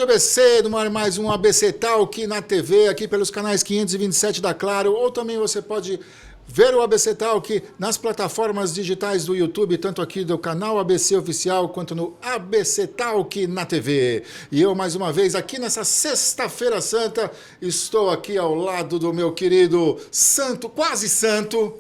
Rádio ABC, no ar mais um ABC Talk na TV, aqui pelos canais 527 da Claro, ou também você pode ver o ABC Talk nas plataformas digitais do YouTube, tanto aqui do canal ABC Oficial, quanto no ABC Talk na TV. E eu, mais uma vez, aqui nessa Sexta-feira Santa, estou aqui ao lado do meu querido santo, quase santo,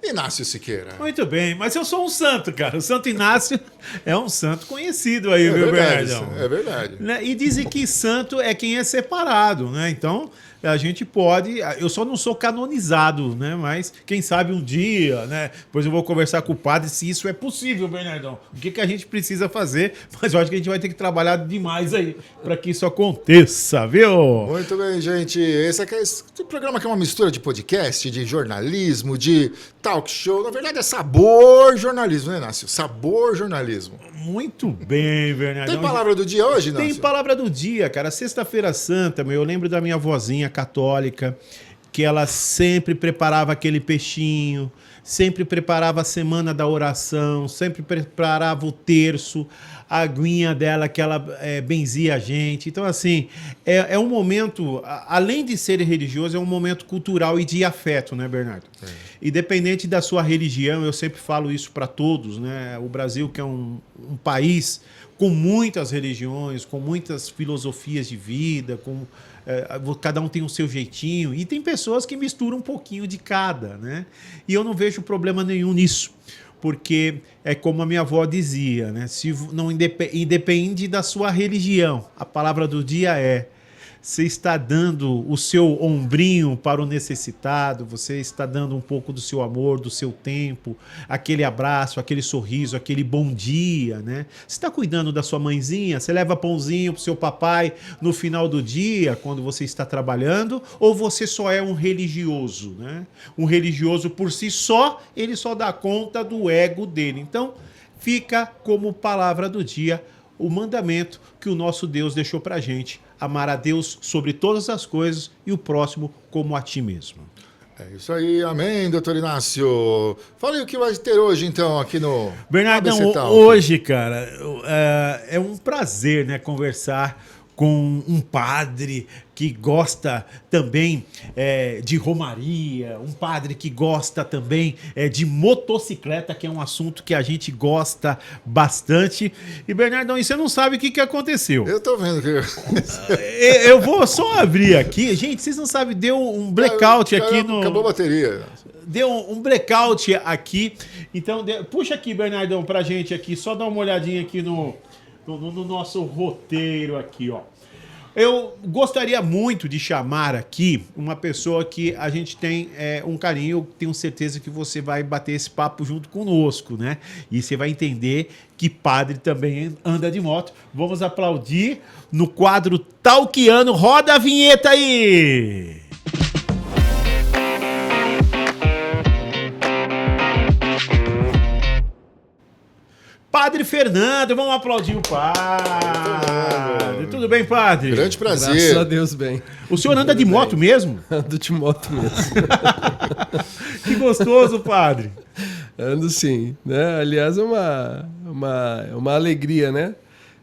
Inácio Siqueira. Muito bem, mas eu sou um santo, cara. O Santo Inácio é um santo conhecido aí, viu, Bernardão? É verdade. E dizem que santo é quem é separado, né? Então, a gente pode... Eu só não sou canonizado, né? Mas, quem sabe um dia, né? Depois eu vou conversar com o padre se isso é possível, Bernardão. O que a gente precisa fazer? Mas eu acho que a gente vai ter que trabalhar demais aí para que isso aconteça, viu? Muito bem, gente. Esse programa aqui é uma mistura de podcast, de jornalismo, de talk show. Na verdade, é sabor jornalismo, né, Inácio? Sabor jornalismo. Muito bem, Bernardão. Tem palavra do dia hoje, Inácio? Tem palavra do dia, cara. Sexta-feira Santa, eu lembro da minha avózinha católica, que ela sempre preparava aquele peixinho, sempre preparava a semana da oração, sempre preparava o terço, a aguinha dela que ela benzia a gente. Então, assim, é um momento, além de ser religioso, é um momento cultural e de afeto, né, Bernardo? Independente da sua religião, eu sempre falo isso para todos, né? O Brasil, que é um país com muitas religiões, com muitas filosofias de vida, cada um tem o seu jeitinho, e tem pessoas que misturam um pouquinho de cada, né? E eu não vejo problema nenhum nisso, porque é como a minha avó dizia, né? Se não independe da sua religião, a palavra do dia é: você está dando o seu ombrinho para o necessitado, você está dando um pouco do seu amor, do seu tempo, aquele abraço, aquele sorriso, aquele bom dia, né? Você está cuidando da sua mãezinha, você leva pãozinho para o seu papai no final do dia, quando você está trabalhando, ou você só é um religioso, né? Um religioso por si só, ele só dá conta do ego dele. Então, fica como palavra do dia o mandamento que o nosso Deus deixou para a gente: amar a Deus sobre todas as coisas e o próximo como a ti mesmo. É isso aí, amém, doutor Inácio. Fala aí o que vai ter hoje, então, aqui no Bernardão, ABC Talk. hoje, cara, é um prazer, né, conversar com um padre que gosta também de romaria, um padre que gosta também de motocicleta, que é um assunto que a gente gosta bastante. E, Bernardão, e você não sabe o que aconteceu. Eu tô vendo que... Eu vou só abrir aqui. Gente, vocês não sabem, deu um blackout aqui no... Acabou a bateria. Deu um blackout aqui. Então, puxa aqui, Bernardão, pra gente aqui. Só dá uma olhadinha aqui no nosso roteiro aqui, ó. Eu gostaria muito de chamar aqui uma pessoa que a gente tem um carinho. Eu tenho certeza que você vai bater esse papo junto conosco, né? E você vai entender que padre também anda de moto. Vamos aplaudir no quadro Talkiano. Roda a vinheta aí! Padre Fernando, vamos aplaudir o padre. Tudo bem, padre? Grande prazer. Graças a Deus, bem. O senhor anda de moto mesmo? Ando de moto mesmo. Que gostoso, padre. Ando sim, né? Aliás, é uma alegria, né?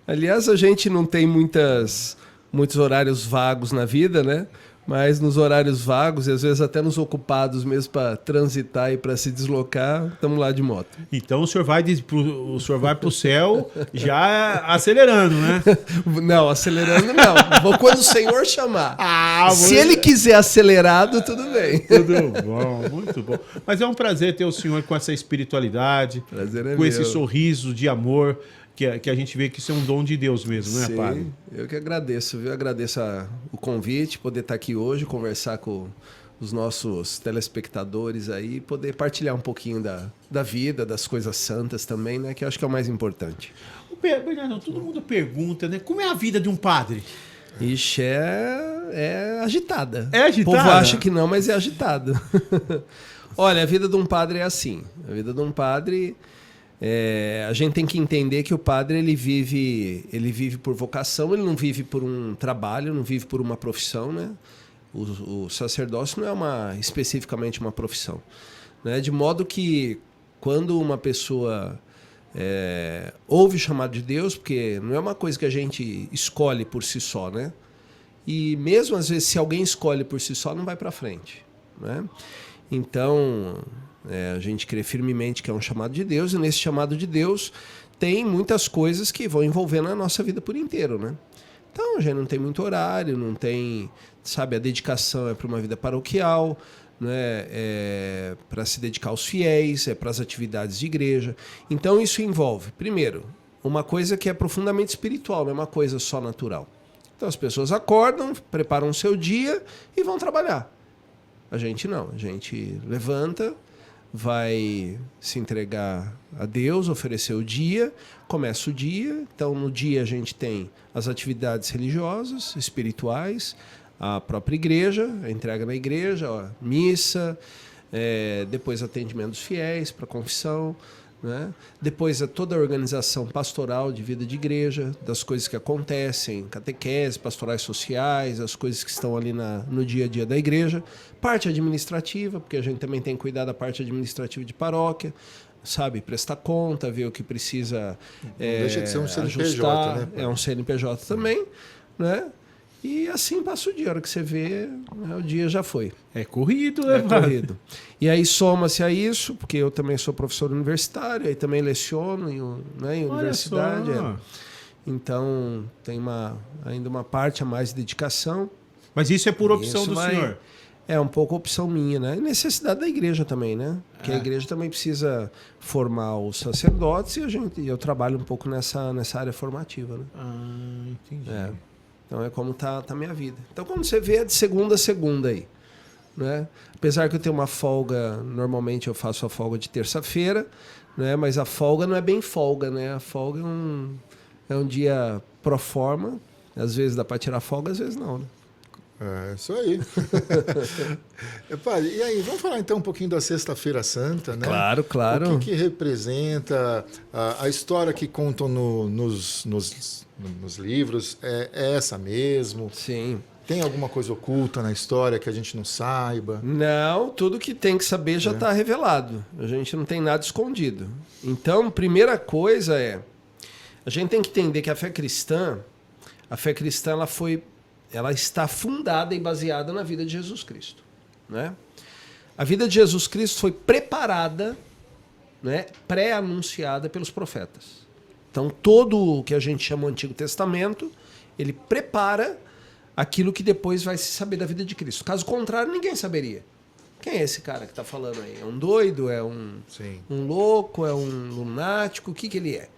Aliás, a gente não tem muitos horários vagos na vida, né? Mas nos horários vagos, e às vezes até nos ocupados mesmo para transitar e para se deslocar, estamos lá de moto. Então o senhor vai pro céu já acelerando, né? Não, acelerando não. Vou quando o senhor chamar. Se muito... ele quiser acelerado, tudo bem. Tudo bom, muito bom. Mas é um prazer ter o senhor com essa espiritualidade, prazer é com meu. Esse sorriso de amor, que a gente vê que isso é um dom de Deus mesmo, né, Sim, padre? Eu que agradeço, viu? Agradeço o convite, poder estar aqui hoje, conversar com os nossos telespectadores aí, poder partilhar um pouquinho da vida, das coisas santas também, né? Que eu acho que é o mais importante. Bernardo, todo mundo pergunta, né? Como é a vida de um padre? Ixi, é agitada. É agitada? O povo acha que não, mas é agitada. Olha, a vida de um padre é assim. A vida de um padre... a gente tem que entender que o padre ele vive por vocação, ele não vive por um trabalho, não vive por uma profissão, né? O sacerdócio não é especificamente uma profissão, né? De modo que quando uma pessoa Houve chamado de Deus, porque não é uma coisa que a gente escolhe por si só, né? E mesmo às vezes se alguém escolhe por si só, não vai para frente, né? Então, a gente crê firmemente que é um chamado de Deus, e nesse chamado de Deus tem muitas coisas que vão envolvendo a nossa vida por inteiro, né? Então, a gente não tem muito horário, não tem, sabe, a dedicação é para uma vida paroquial, né? Para se dedicar aos fiéis, para as atividades de igreja. Então, isso envolve, primeiro, uma coisa que é profundamente espiritual, não é uma coisa só natural. Então, as pessoas acordam, preparam o seu dia e vão trabalhar. A gente não, a gente levanta, vai se entregar a Deus, oferecer o dia, começa o dia. Então, no dia a gente tem as atividades religiosas, espirituais, a própria igreja, a entrega na igreja, a missa, depois atendimento dos fiéis para confissão, né? Depois toda a organização pastoral de vida de igreja, das coisas que acontecem, catequese, pastorais sociais, as coisas que estão ali no dia a dia da igreja. Parte administrativa, porque a gente também tem que cuidar da parte administrativa de paróquia, sabe, prestar conta, ver o que precisa deixa de ser um CNPJ, ajustar. né? É um CNPJ também, né? E assim passa o dia. A hora que você vê, o dia já foi. É corrido, né? É corrido. E aí soma-se a isso, porque eu também sou professor universitário, aí também leciono em universidade. Então, tem ainda uma parte a mais de dedicação. Mas isso é por opção Isso do senhor? É um pouco opção minha, né? E necessidade da igreja também, né? Porque a igreja também precisa formar os sacerdotes e eu trabalho um pouco nessa área formativa, né? Entendi. Então é como tá a minha vida. Então quando você vê é de segunda a segunda aí, né? Apesar que eu tenho uma folga, normalmente eu faço a folga de terça-feira, né? Mas a folga não é bem folga, né? A folga é um dia pro forma. Às vezes dá para tirar folga, às vezes não, né? É isso aí. Padre, e aí, vamos falar então um pouquinho da Sexta-feira Santa, né? Claro, claro. O que representa a história que contam nos livros? É essa mesmo? Sim. Tem alguma coisa oculta na história que a gente não saiba? Não, tudo que tem que saber já está revelado. A gente não tem nada escondido. Então, primeira coisa a gente tem que entender que a fé cristã ela está fundada e baseada na vida de Jesus Cristo, né? A vida de Jesus Cristo foi preparada, né, pré-anunciada pelos profetas. Então, todo o que a gente chama o Antigo Testamento, ele prepara aquilo que depois vai se saber da vida de Cristo. Caso contrário, ninguém saberia. Quem é esse cara que está falando aí? É um doido? É um louco? É um lunático? O que ele é?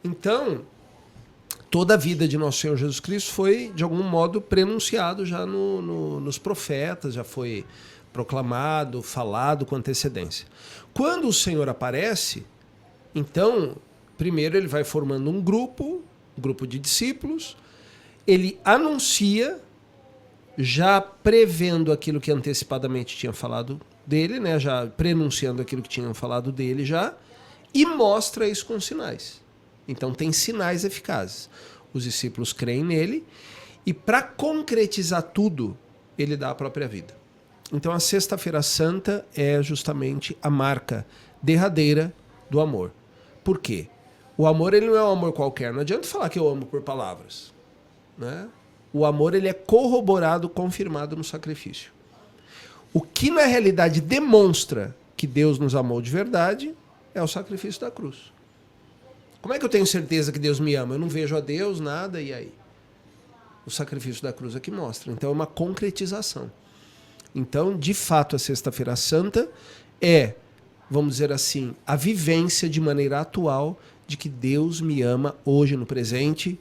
Então, toda a vida de nosso Senhor Jesus Cristo foi, de algum modo, prenunciado já nos profetas, já foi proclamado, falado com antecedência. Quando o Senhor aparece, então, primeiro ele vai formando um grupo de discípulos, ele anuncia, já prevendo aquilo que antecipadamente tinha falado dele, né? Já prenunciando aquilo que tinham falado dele já, e mostra isso com sinais. Então tem sinais eficazes. Os discípulos creem nele e para concretizar tudo, ele dá a própria vida. Então a Sexta-feira Santa é justamente a marca derradeira do amor. Por quê? O amor ele não é um amor qualquer. Não adianta falar que eu amo por palavras, né? O amor ele é corroborado, confirmado no sacrifício. O que na realidade demonstra que Deus nos amou de verdade é o sacrifício da cruz. Como é que eu tenho certeza que Deus me ama? Eu não vejo a Deus, nada, e aí? O sacrifício da cruz é que mostra. Então é uma concretização. Então, de fato, a Sexta-feira Santa é, vamos dizer assim, a vivência de maneira atual de que Deus me ama hoje no presente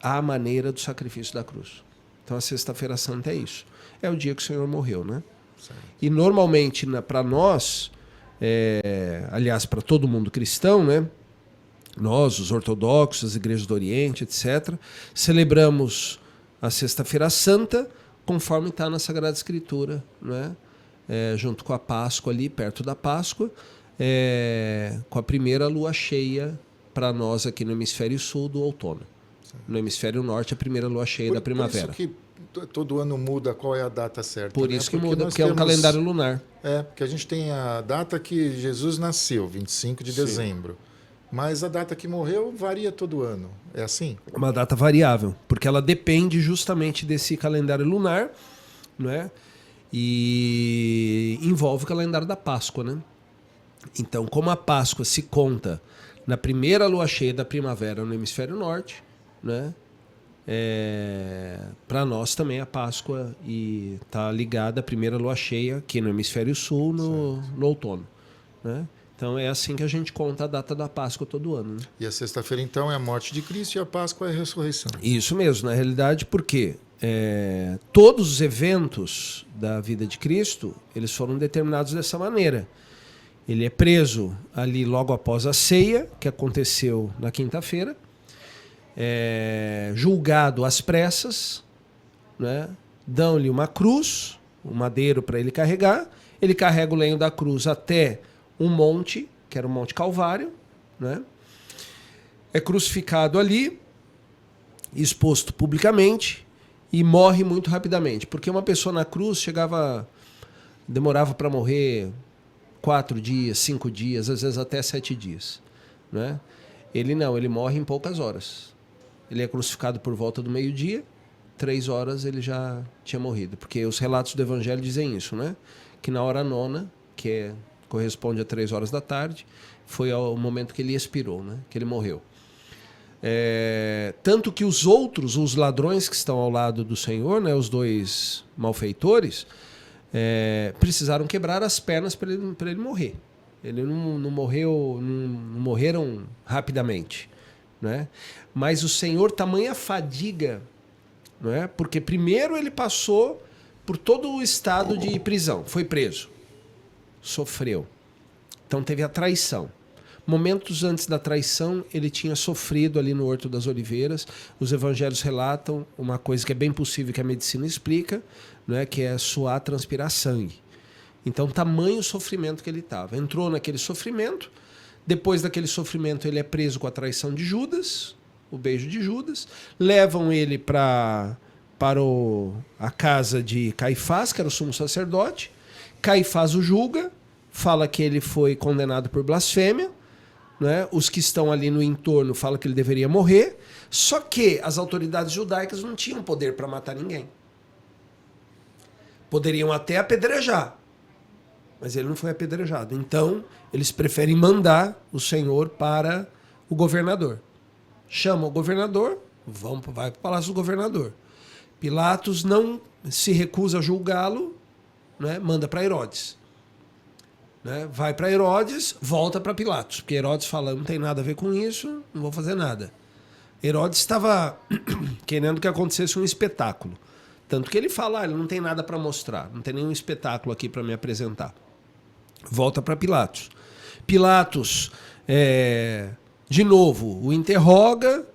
à maneira do sacrifício da cruz. Então a Sexta-feira Santa é isso. É o dia que o Senhor morreu, né? Certo. E normalmente, para nós, aliás, para todo mundo cristão, né? Nós, os ortodoxos, as igrejas do Oriente, etc., celebramos a Sexta-feira Santa conforme está na Sagrada Escritura, né? Junto com a Páscoa ali, perto da Páscoa, com a primeira lua cheia para nós aqui no Hemisfério Sul do outono. No Hemisfério Norte, a primeira lua cheia da primavera. Por isso que todo ano muda qual é a data certa. Por isso que muda, porque é um calendário lunar. Porque a gente tem a data que Jesus nasceu, 25 de dezembro. Mas a data que morreu varia todo ano. É assim? Uma data variável, porque ela depende justamente desse calendário lunar, né? E envolve o calendário da Páscoa, né? Então, como a Páscoa se conta na primeira lua cheia da primavera no hemisfério norte, né? Para nós também a Páscoa está ligada à primeira lua cheia aqui no hemisfério sul no outono, né? Então é assim que a gente conta a data da Páscoa todo ano, né? E a sexta-feira, então, é a morte de Cristo e a Páscoa é a ressurreição. Isso mesmo, na realidade, porque todos os eventos da vida de Cristo, eles foram determinados dessa maneira. Ele é preso ali logo após a ceia, que aconteceu na quinta-feira, julgado às pressas, né? Dão-lhe uma cruz, um madeiro para ele carregar, ele carrega o lenho da cruz até um monte, que era o Monte Calvário, né? É crucificado ali, exposto publicamente, e morre muito rapidamente, porque uma pessoa na cruz demorava para morrer 4 dias, 5 dias, às vezes até 7 dias, né? Ele não, ele morre em poucas horas. Ele é crucificado por volta do meio-dia, 3 horas ele já tinha morrido, porque os relatos do Evangelho dizem isso, né? Que na hora nona, corresponde a 3 horas da tarde, foi o momento que ele expirou, né? Que ele morreu. Tanto que os ladrões que estão ao lado do Senhor, né? Os 2 malfeitores, precisaram quebrar as pernas para ele morrer. Ele não morreram rapidamente, né? Mas o Senhor, tamanha fadiga, né? Porque primeiro ele passou por todo o estado de prisão, foi preso. Sofreu. Então teve a traição. Momentos antes da traição, ele tinha sofrido ali no Horto das Oliveiras. Os evangelhos relatam uma coisa que é bem possível que a medicina explica, né, que é suar, transpirar sangue. Então, tamanho sofrimento que ele estava. Entrou naquele sofrimento. Depois daquele sofrimento, ele é preso com a traição de Judas, o beijo de Judas. Levam ele para a casa de Caifás, que era o sumo sacerdote. Caifás o julga, fala que ele foi condenado por blasfêmia, né? Os que estão ali no entorno falam que ele deveria morrer, só que as autoridades judaicas não tinham poder para matar ninguém. Poderiam até apedrejar, mas ele não foi apedrejado. Então, eles preferem mandar o Senhor para o governador. Chama o governador, vai para o palácio do governador. Pilatos não se recusa a julgá-lo, né? Manda para Herodes. Né? Vai para Herodes, volta para Pilatos, porque Herodes fala, não tem nada a ver com isso, não vou fazer nada. Herodes estava querendo que acontecesse um espetáculo. Tanto que ele fala, ele não tem nada para mostrar, não tem nenhum espetáculo aqui para me apresentar. Volta para Pilatos. Pilatos, de novo, o interroga,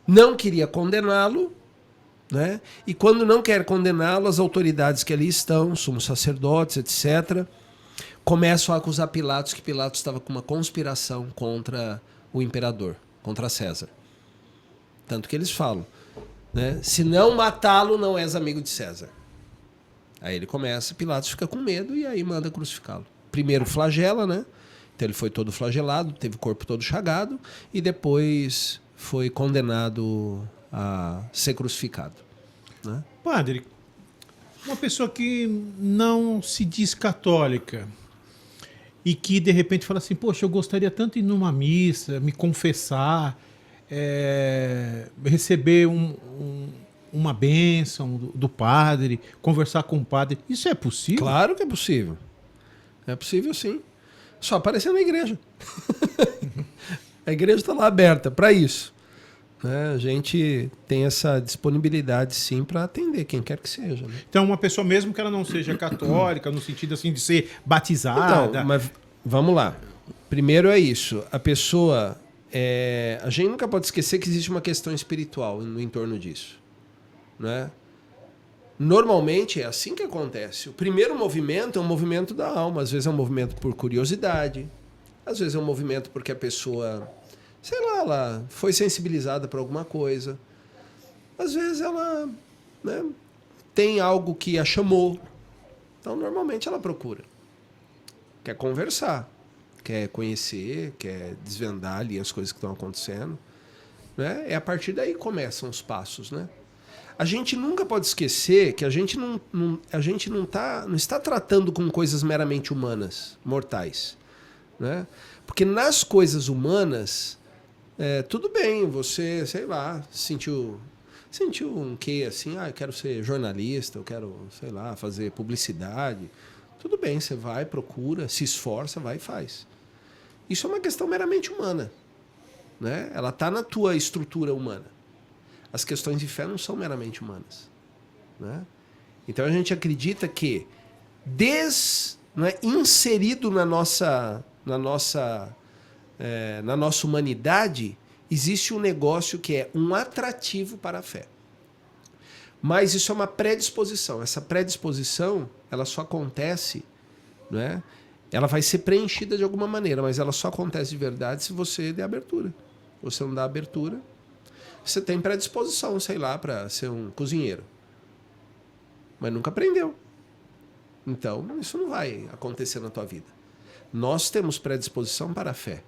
não queria condená-lo, né? E quando não quer condená-lo, as autoridades que ali estão, sumos sacerdotes, etc., começam a acusar Pilatos que Pilatos estava com uma conspiração contra o imperador, contra César. Tanto que eles falam, né? Se não matá-lo, não és amigo de César. Aí ele começa, Pilatos fica com medo e aí manda crucificá-lo. Primeiro flagela, né? Então ele foi todo flagelado, teve o corpo todo chagado e depois foi condenado a ser crucificado, né? Padre, uma pessoa que não se diz católica e que de repente fala assim, poxa, eu gostaria tanto de ir numa missa, me confessar, receber uma bênção do padre, conversar com o padre, isso é possível? Claro que é possível. É possível, sim. Só aparecer na igreja. A igreja está lá aberta para isso. A gente tem essa disponibilidade, sim, para atender quem quer que seja. Né? Então, uma pessoa mesmo que ela não seja católica, no sentido assim de ser batizada... Então, mas vamos lá. Primeiro é isso. A pessoa... a gente nunca pode esquecer que existe uma questão espiritual no entorno disso. Né? Normalmente é assim que acontece. O primeiro movimento é um movimento da alma. Às vezes é um movimento por curiosidade. Às vezes é um movimento porque a pessoa... sei lá, ela foi sensibilizada para alguma coisa. Às vezes ela, né, tem algo que a chamou. Então, normalmente ela procura. Quer conversar. quer conhecer, quer desvendar ali as coisas que estão acontecendo. Né? É a partir daí que começam os passos. Né? A gente nunca pode esquecer que a gente não está tratando com coisas meramente humanas, mortais. Né? Porque nas coisas humanas, tudo bem, você, sei lá, sentiu um quê assim, eu quero ser jornalista, eu quero, sei lá, fazer publicidade. Tudo bem, você vai, procura, se esforça, vai e faz. Isso é uma questão meramente humana. Né? Ela está na tua estrutura humana. As questões de fé não são meramente humanas. Né? Então a gente acredita que, inserido na nossa humanidade, existe um negócio que é um atrativo para a fé. Mas isso é uma predisposição. Essa predisposição, ela só acontece, né? Ela vai ser preenchida de alguma maneira, mas ela só acontece de verdade se você der abertura. Você não dá abertura, você tem predisposição, sei lá, para ser um cozinheiro. Mas nunca aprendeu. Então, isso não vai acontecer na tua vida. Nós temos predisposição para a fé,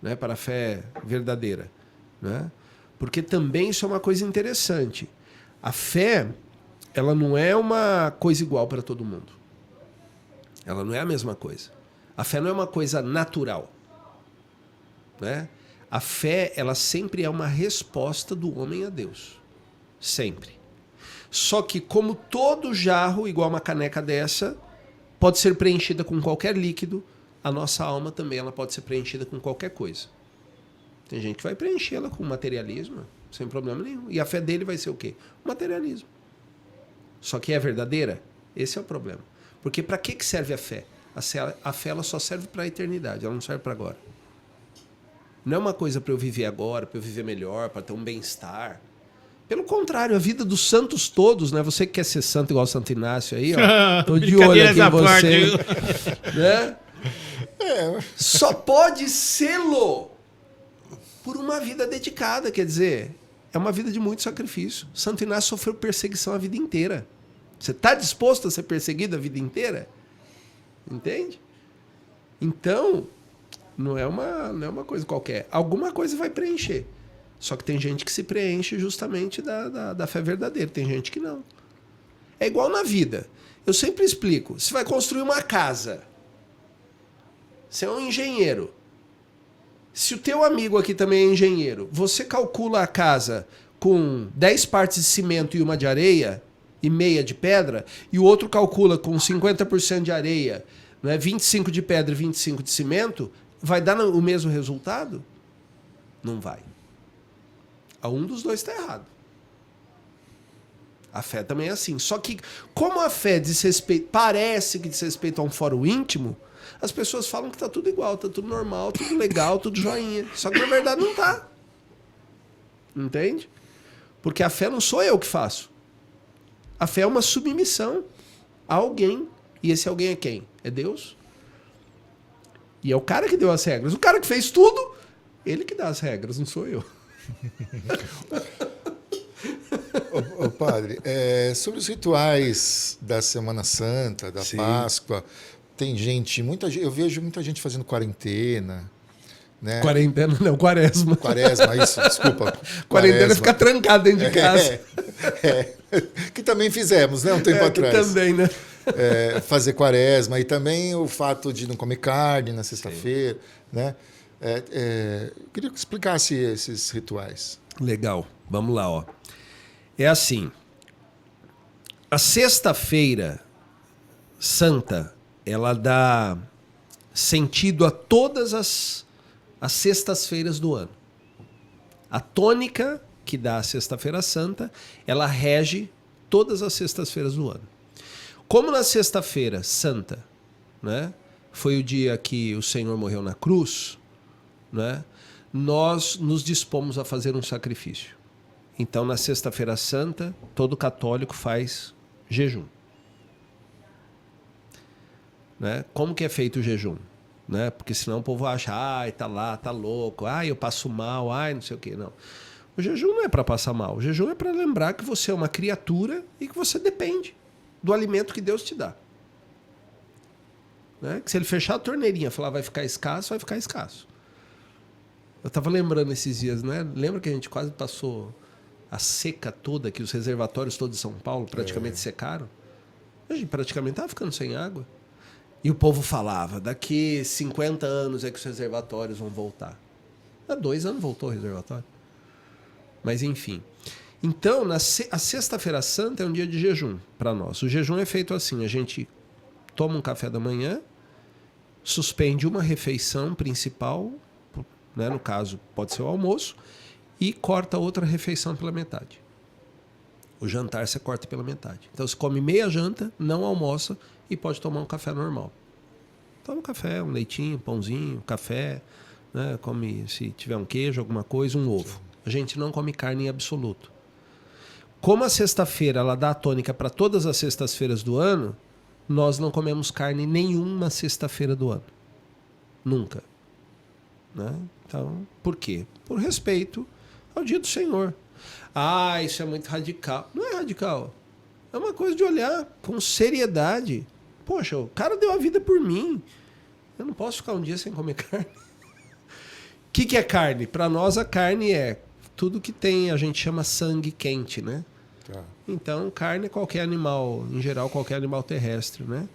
né? Para a fé verdadeira. Né? Porque também isso é uma coisa interessante. A fé, ela não é uma coisa igual para todo mundo. Ela não é a mesma coisa. A fé não é uma coisa natural. Né? A fé, ela sempre é uma resposta do homem a Deus. Sempre. Só que como todo jarro, igual uma caneca dessa, pode ser preenchida com qualquer líquido, a nossa alma também ela pode ser preenchida com qualquer coisa. Tem gente que vai preenchê-la com materialismo, sem problema nenhum. E a fé dele vai ser o quê? Materialismo. Só que é verdadeira? Esse é o problema. Porque para que serve a fé? A fé ela só serve para a eternidade, ela não serve para agora. Não é uma coisa para eu viver agora, para eu viver melhor, para ter um bem-estar. Pelo contrário, a vida dos santos todos, né? Você que quer ser santo igual Santo Inácio aí, ó. Tô de olho aqui em você. Né? Só pode sê-lo por uma vida dedicada, quer dizer, é uma vida de muito sacrifício. Santo Inácio sofreu perseguição a vida inteira. Você está disposto a ser perseguido a vida inteira? Entende? Então, não é uma coisa qualquer. Alguma coisa vai preencher. Só que tem gente que se preenche justamente da fé verdadeira. Tem gente que não. É igual na vida. Eu sempre explico. Você vai construir uma casa. Você é um engenheiro. Se o teu amigo aqui também é engenheiro, você calcula a casa com 10 partes de cimento e uma de areia e meia de pedra, e o outro calcula com 50% de areia, né, 25 de pedra e 25 de cimento, vai dar o mesmo resultado? Não vai. Um dos dois está errado. A fé também é assim. Só que, como a fé parece que diz respeito a um fórum íntimo, as pessoas falam que está tudo igual, está tudo normal, tudo legal, tudo joinha. Só que na verdade não está. Entende? Porque a fé não sou eu que faço. A fé é uma submissão a alguém. E esse alguém é quem? É Deus. E é o cara que deu as regras. O cara que fez tudo, ele que dá as regras, não sou eu. Ô, padre, sobre os rituais da Semana Santa, da Páscoa, tem eu vejo muita gente fazendo quarentena. Né? Quarentena não, quaresma. Quaresma, isso, desculpa. Quarentena é ficar trancado dentro de casa. Que também fizemos, né, um tempo atrás. Também, né? Fazer quaresma e também o fato de não comer carne na sexta-feira, né? Eu queria que explicasse esses rituais. Legal, vamos lá, ó. É assim, a sexta-feira santa, ela dá sentido a todas as sextas-feiras do ano. A tônica que dá a sexta-feira santa, ela rege todas as sextas-feiras do ano. Como na sexta-feira santa, né, foi o dia que o Senhor morreu na cruz, né, nós nos dispomos a fazer um sacrifício. Então, na sexta-feira santa, todo católico faz jejum. Né? Como que é feito o jejum? Né? Porque senão o povo acha, tá lá, tá louco, eu passo mal, não sei o quê. Não. O jejum não é para passar mal. O jejum é para lembrar que você é uma criatura e que você depende do alimento que Deus te dá. Né? Que se ele fechar a torneirinha e falar vai ficar escasso, vai ficar escasso. Eu estava lembrando esses dias, né? Lembra que a gente quase passou a seca toda, que os reservatórios todos de São Paulo praticamente secaram? A gente praticamente estava ficando sem água. E o povo falava, daqui 50 anos é que os reservatórios vão voltar. Há 2 anos voltou o reservatório. Mas enfim. Então, a Sexta-feira Santa é um dia de jejum para nós. O jejum é feito assim, a gente toma um café da manhã, suspende uma refeição principal, né, no caso pode ser o almoço, e corta outra refeição pela metade. O jantar você corta pela metade. Então você come meia janta, não almoça e pode tomar um café normal. Toma um café, um leitinho, um pãozinho, café, né, come, se tiver um queijo, alguma coisa, um ovo. A gente não come carne em absoluto. Como a sexta-feira ela dá a tônica para todas as sextas-feiras do ano, nós não comemos carne nenhuma sexta-feira do ano. Nunca. Né? Então, por quê? Por respeito ao dia do Senhor. Ah, isso é muito radical. Não é radical. É uma coisa de olhar com seriedade. Poxa, o cara deu a vida por mim. Eu não posso ficar um dia sem comer carne. O que é carne? Para nós, a carne é tudo que tem, a gente chama sangue quente, né? Tá. Então, carne é qualquer animal, em geral, qualquer animal terrestre, né?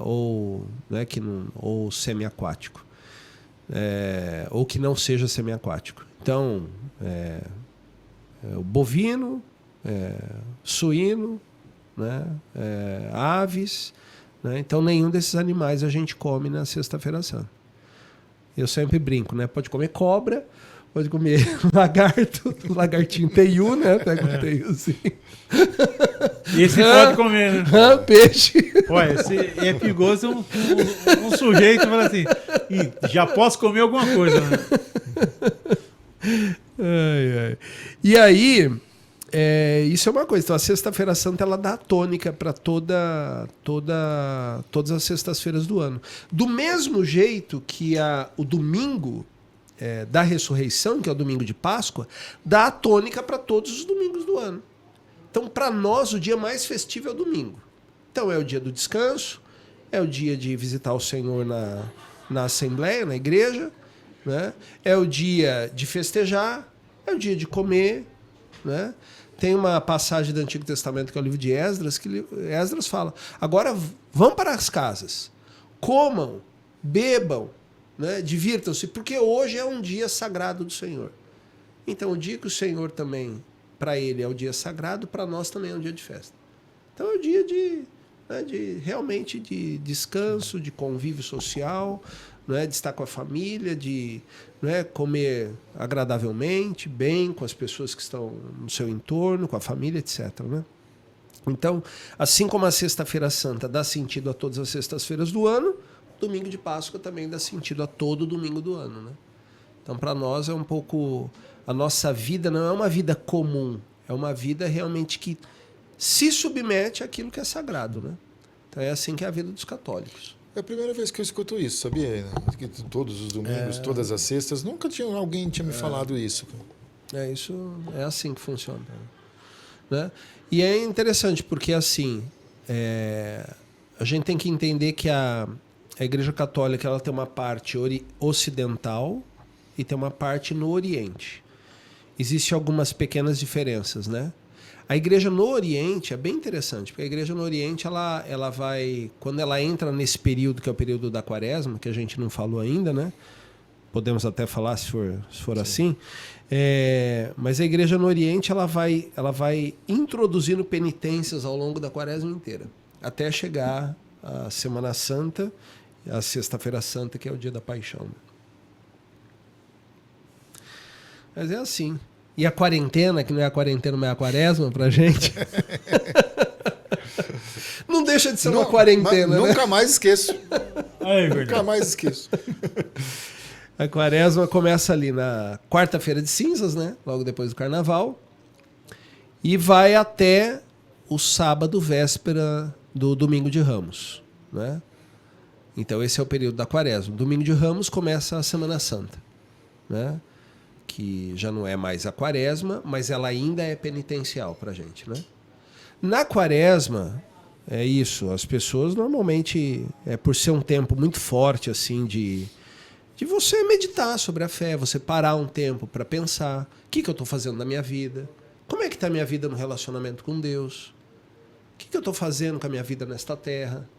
Ou, né, que não, ou semiaquático. Ou que não seja semiaquático. Então, o bovino, suíno, né, aves. Né? Então, nenhum desses animais a gente come na Sexta-feira Santa. Eu sempre brinco, né? Pode comer cobra, pode comer lagarto, lagartinho teiu, né? Pega um teiozinho. Esse pode comer, né? Peixe. Olha, é perigoso um sujeito fala assim, já posso comer alguma coisa, né? E aí, isso é uma coisa. Então, a Sexta-feira Santa ela dá a tônica para todas as sextas-feiras do ano. Do mesmo jeito que o domingo da ressurreição, que é o domingo de Páscoa, dá a tônica para todos os domingos do ano. Então, para nós, o dia mais festivo é o domingo. Então, é o dia do descanso, é o dia de visitar o Senhor na Assembleia, na igreja, né? É o dia de festejar, é o dia de comer, né? Tem uma passagem do Antigo Testamento, que é o livro de Esdras, que Esdras fala, agora vão para as casas, comam, bebam, né? Divirtam-se, porque hoje é um dia sagrado do Senhor. Então, o dia que o Senhor também, para ele é o dia sagrado, para nós também é um dia de festa. Então, é o dia realmente de descanso, de convívio social, né? De estar com a família, de, né, comer agradavelmente, bem com as pessoas que estão no seu entorno, com a família, etc. Né? Então, assim como a Sexta-feira Santa dá sentido a todas as sextas-feiras do ano, domingo de Páscoa também dá sentido a todo domingo do ano. Né? Então, para nós é um pouco... A nossa vida não é uma vida comum, é uma vida realmente que se submete àquilo que é sagrado. Né? Então, é assim que é a vida dos católicos. É a primeira vez que eu escuto isso, sabia? Que todos os domingos, todas as sextas, nunca alguém tinha me falado isso. Isso é assim que funciona. Né? E é interessante porque assim, a gente tem que entender que a Igreja Católica ela tem uma parte ocidental e tem uma parte no Oriente. Existem algumas pequenas diferenças, né? A igreja no Oriente é bem interessante, porque a igreja no Oriente, ela vai... Quando ela entra nesse período, que é o período da Quaresma, que a gente não falou ainda, né? Podemos até falar se for assim. Mas a igreja no Oriente, ela vai introduzindo penitências ao longo da Quaresma inteira, até chegar a Semana Santa, a Sexta-feira Santa, que é o dia da Paixão. Mas é assim. E a quarentena, que não é a quarentena, mas é a Quaresma pra gente. Não deixa de ser uma quarentena, né? Nunca mais esqueço. É Nunca mais esqueço. A Quaresma começa ali na quarta-feira de cinzas, né? Logo depois do Carnaval. E vai até o sábado, véspera do Domingo de Ramos, né? Então esse é o período da Quaresma. Domingo de Ramos começa a Semana Santa, né? Que já não é mais a Quaresma, mas ela ainda é penitencial para a gente, né? Na Quaresma, É isso. As pessoas normalmente, por ser um tempo muito forte assim de você meditar sobre a fé, você parar um tempo para pensar, o que eu estou fazendo na minha vida? Como é que está a minha vida no relacionamento com Deus? O que eu estou fazendo com a minha vida nesta terra?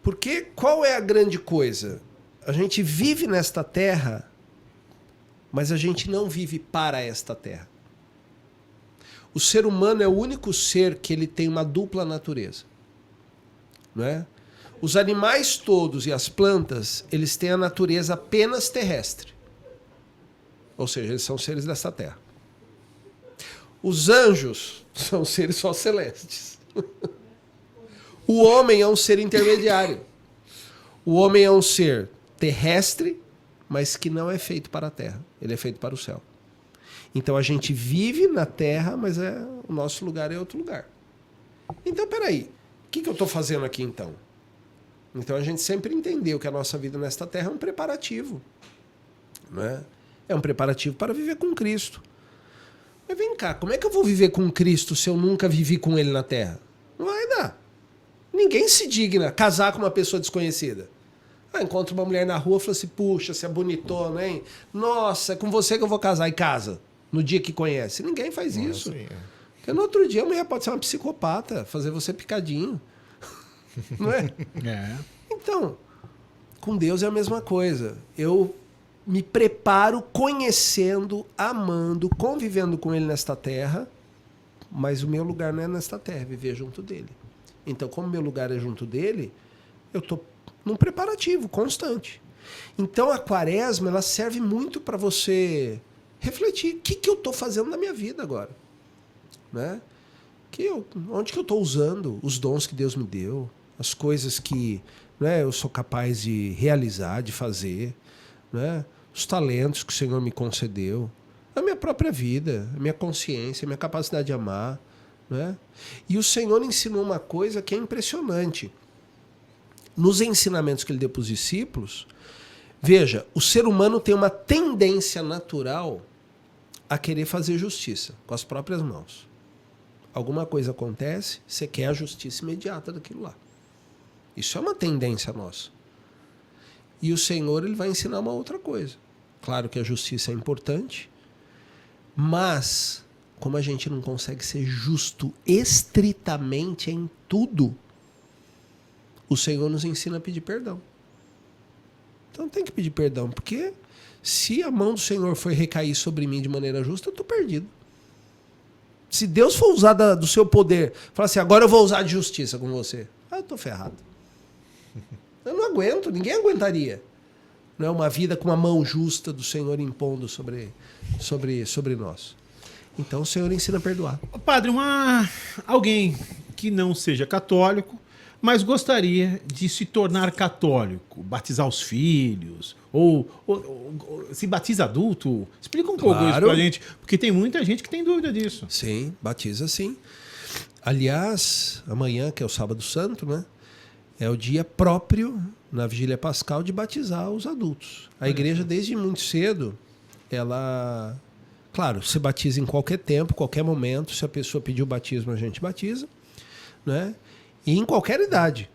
Porque qual é a grande coisa? A gente vive nesta terra, mas a gente não vive para esta terra. O ser humano é o único ser que ele tem uma dupla natureza. Não é? Os animais todos e as plantas, eles têm a natureza apenas terrestre. Ou seja, eles são seres desta terra. Os anjos são seres só celestes. O homem é um ser intermediário. O homem é um ser terrestre, mas que não é feito para a terra. Ele é feito para o céu. Então a gente vive na terra, mas o nosso lugar é outro lugar. Então, peraí. O que eu estou fazendo aqui, então? Então a gente sempre entendeu que a nossa vida nesta terra é um preparativo. Não é? É um preparativo para viver com Cristo. Mas vem cá, como é que eu vou viver com Cristo se eu nunca vivi com Ele na terra? Não vai dar. Ninguém se digna a casar com uma pessoa desconhecida. Encontra uma mulher na rua e fala assim, puxa, você é bonitona, hein? Nossa, é com você que eu vou casar. E casa, no dia que conhece. Ninguém faz isso. Sim. Porque no outro dia a mulher pode ser uma psicopata, fazer você picadinho. Não é? É. Então, com Deus é a mesma coisa. Eu me preparo conhecendo, amando, convivendo com Ele nesta terra, mas o meu lugar não é nesta terra, é viver junto dele. Então, como meu lugar é junto dele, eu estou num preparativo constante. Então, a quaresma ela serve muito para você refletir. O que eu estou fazendo na minha vida agora? Né? Onde que eu estou usando os dons que Deus me deu? As coisas que eu sou capaz de realizar, de fazer, os talentos que o Senhor me concedeu, a minha própria vida, a minha consciência, a minha capacidade de amar. E o Senhor ensinou uma coisa que é impressionante. Nos ensinamentos que Ele deu para os discípulos, veja, o ser humano tem uma tendência natural a querer fazer justiça com as próprias mãos. Alguma coisa acontece, você quer a justiça imediata daquilo lá. Isso é uma tendência nossa. E o Senhor ele vai ensinar uma outra coisa. Claro que a justiça é importante, mas como a gente não consegue ser justo estritamente em tudo, o Senhor nos ensina a pedir perdão. Então tem que pedir perdão, porque se a mão do Senhor for recair sobre mim de maneira justa, eu estou perdido. Se Deus for usar do seu poder, falar assim, agora eu vou usar de justiça com você, eu estou ferrado. Eu não aguento, ninguém aguentaria. Não é uma vida com a mão justa do Senhor impondo sobre nós. Então o Senhor ensina a perdoar. Padre, alguém que não seja católico, mas gostaria de se tornar católico, batizar os filhos, ou se batiza adulto. Explica um pouco isso pra gente, porque tem muita gente que tem dúvida disso. Sim, batiza sim. Aliás, amanhã, que é o Sábado Santo, né? É o dia próprio, na Vigília Pascal, de batizar os adultos. A igreja, desde muito cedo, ela... Claro, se batiza em qualquer tempo, qualquer momento. Se a pessoa pedir o batismo, a gente batiza. Né? E em qualquer idade.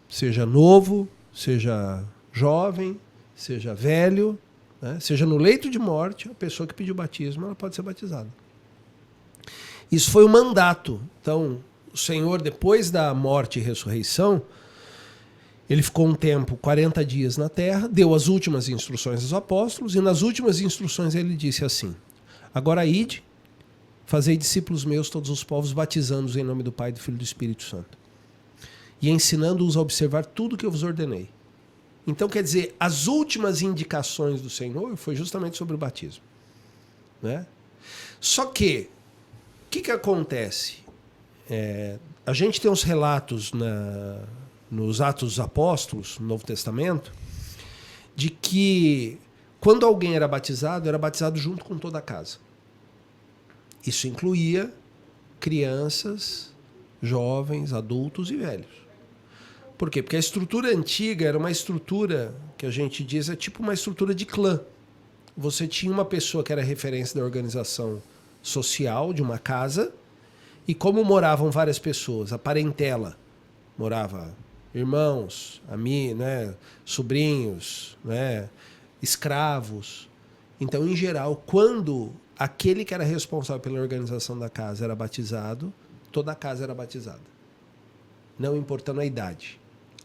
Seja novo, seja jovem, seja velho, né? Seja no leito de morte, a pessoa que pediu o batismo, ela pode ser batizada. Isso foi um mandato. Então, o Senhor, depois da morte e ressurreição, ele ficou um tempo, 40 dias na terra, deu as últimas instruções aos apóstolos, e nas últimas instruções ele disse assim, agora ide, fazei discípulos meus todos os povos, batizando-os em nome do Pai, do Filho e do Espírito Santo, e ensinando-os a observar tudo que eu vos ordenei. Então, quer dizer, as últimas indicações do Senhor foi justamente sobre o batismo. Né? Só que, o que acontece? A gente tem uns relatos nos Atos dos Apóstolos, no Novo Testamento, de que quando alguém era batizado junto com toda a casa. Isso incluía crianças, jovens, adultos e velhos. Por quê? Porque a estrutura antiga era uma estrutura que a gente diz é tipo uma estrutura de clã. Você tinha uma pessoa que era referência da organização social de uma casa E como moravam várias pessoas, a parentela morava irmãos, né, sobrinhos, né, escravos. Então, em geral, quando aquele que era responsável pela organização da casa era batizado, toda a casa era batizada, não importando a idade,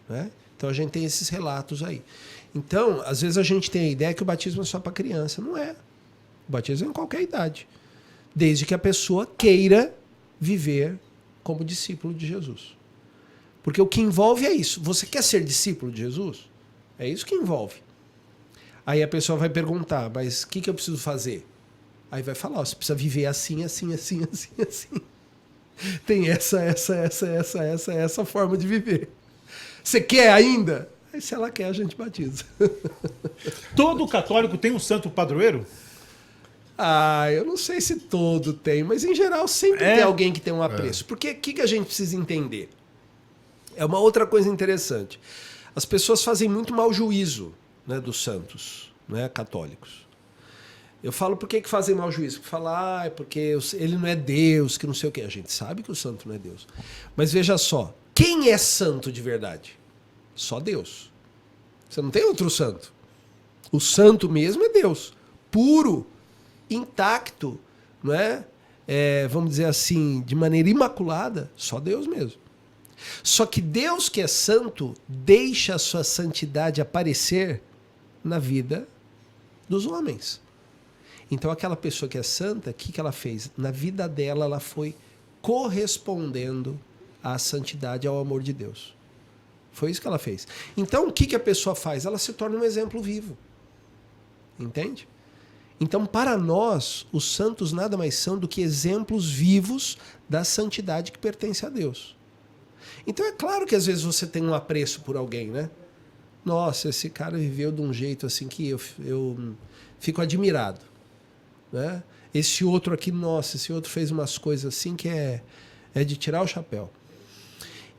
né? Então a gente tem esses relatos aí. Então, às vezes a gente tem a ideia que o batismo é só para criança. Não é. O batismo é em qualquer idade, desde que a pessoa queira viver como discípulo de Jesus. Porque o que envolve é isso. Você quer ser discípulo de Jesus? É isso que envolve. Aí a pessoa vai perguntar, mas o que eu preciso fazer? Aí vai falar, ó, você precisa viver assim, assim, assim, assim, assim. Tem essa forma de viver. Você quer ainda? Aí se ela quer, a gente batiza. Todo católico tem um santo padroeiro? Ah, eu não sei se todo tem, mas em geral sempre tem alguém que tem um apreço. Porque o que a gente precisa entender? É uma outra coisa interessante. As pessoas fazem muito mau juízo, né, dos santos, né, católicos. Eu falo por que fazem mau juízo? Porque falam, é porque ele não é Deus, que não sei o quê. A gente sabe que o santo não é Deus. Mas veja só, quem é santo de verdade? Só Deus. Você não tem outro santo. O santo mesmo é Deus. Puro, intacto, não é? Vamos dizer assim, de maneira imaculada, só Deus mesmo. Só que Deus que é santo deixa a sua santidade aparecer na vida dos homens. Então aquela pessoa que é santa, o que ela fez? Na vida dela ela foi correspondendo à santidade, ao amor de Deus. Foi isso que ela fez. Então o que a pessoa faz? Ela se torna um exemplo vivo. Entende? Então, para nós, os santos nada mais são do que exemplos vivos da santidade que pertence a Deus. Então, é claro que às vezes você tem um apreço por alguém, né? Nossa, esse cara viveu de um jeito assim que eu fico admirado, né? Esse outro aqui, nossa, esse outro fez umas coisas assim que é de tirar o chapéu.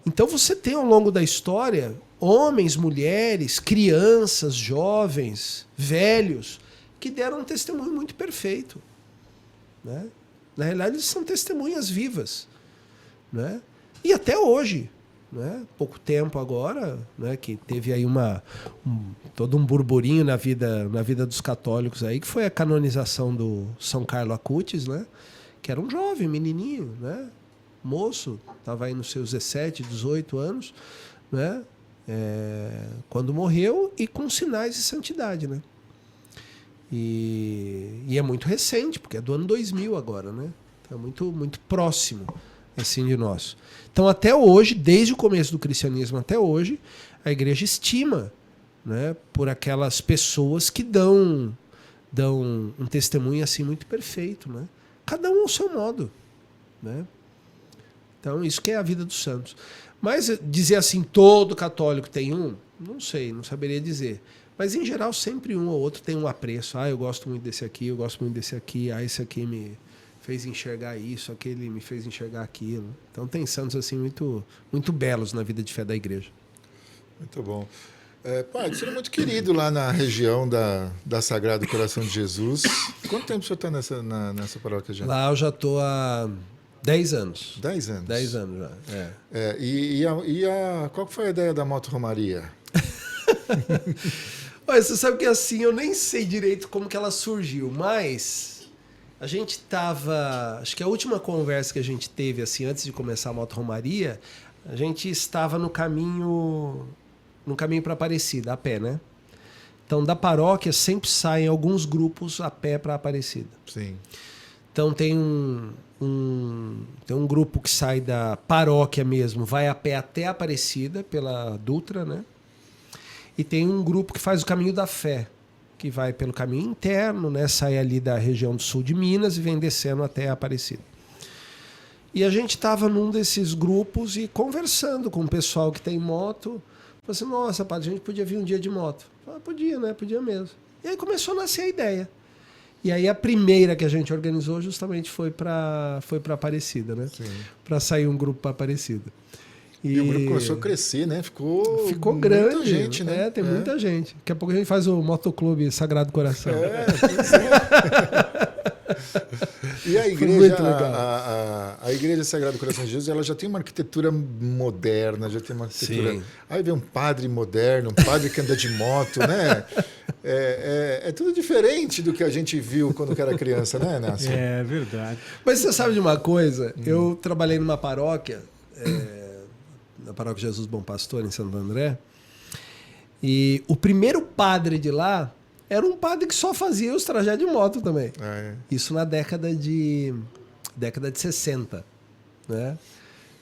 Então, você tem ao longo da história homens, mulheres, crianças, jovens, velhos, que deram um testemunho muito perfeito, né? Na realidade, eles são testemunhas vivas, né? E até hoje, né? Pouco tempo agora, né? Que teve aí todo um burburinho na vida dos católicos aí, que foi a canonização do São Carlo Acutis, né? Que era um jovem, menininho, né? Moço, estava aí nos seus 17, 18 anos, né? Quando morreu e com sinais de santidade, né? E é muito recente, porque é do ano 2000 agora, né? Então é muito, muito próximo assim, de nós. Então, até hoje, desde o começo do cristianismo até hoje, a igreja estima, né, por aquelas pessoas que dão um testemunho assim muito perfeito, né? Cada um ao seu modo, né? Então, isso que é a vida dos santos. Mas dizer assim, todo católico tem um? Não sei, não saberia dizer. Mas, em geral, sempre um ou outro tem um apreço. Eu gosto muito desse aqui, eu gosto muito desse aqui. Esse aqui me fez enxergar isso, aquele me fez enxergar aquilo. Então, tem santos assim muito, muito belos na vida de fé da igreja. Muito bom. Padre, você é muito querido lá na região da Sagrado Coração de Jesus. Quanto tempo o senhor está nessa paróquia já? Lá eu já estou há 10 anos. 10 anos? 10 anos já, qual foi a ideia da Moto Romaria? Olha, você sabe que assim, eu nem sei direito como que ela surgiu, mas a gente estava... Acho que a última conversa que a gente teve, assim, antes de começar a Moto Romaria, a gente estava no caminho para Aparecida, a pé, né? Então, da paróquia sempre saem alguns grupos a pé para Aparecida. Sim. Então, tem um grupo que sai da paróquia mesmo, vai a pé até Aparecida, pela Dutra, né? E tem um grupo que faz o caminho da fé, que vai pelo caminho interno, né? Sai ali da região do sul de Minas e vem descendo até Aparecida. E a gente estava num desses grupos e conversando com o pessoal que tem moto. Falei assim, nossa, padre, a gente podia vir um dia de moto. Falei, podia, né? Podia mesmo. E aí começou a nascer a ideia. E aí a primeira que a gente organizou justamente foi para Aparecida, né? Para sair um grupo para Aparecida. E o grupo começou a crescer, né? Ficou grande. Muita gente, né? Tem muita gente. Daqui a pouco a gente faz o Motoclube Sagrado Coração. E a Foi igreja, muito legal. a Igreja Sagrado Coração de Jesus, ela já tem uma arquitetura moderna, já tem uma arquitetura... Sim. Aí vem um padre moderno, um padre que anda de moto, né? É tudo diferente do que a gente viu quando era criança, né, Nácio? É verdade. Mas você sabe de uma coisa? Eu trabalhei numa paróquia, na paróquia Jesus Bom Pastor, em Santo André, e o primeiro padre de lá era um padre que só fazia os trajetos de moto também. Isso na década de 60, né?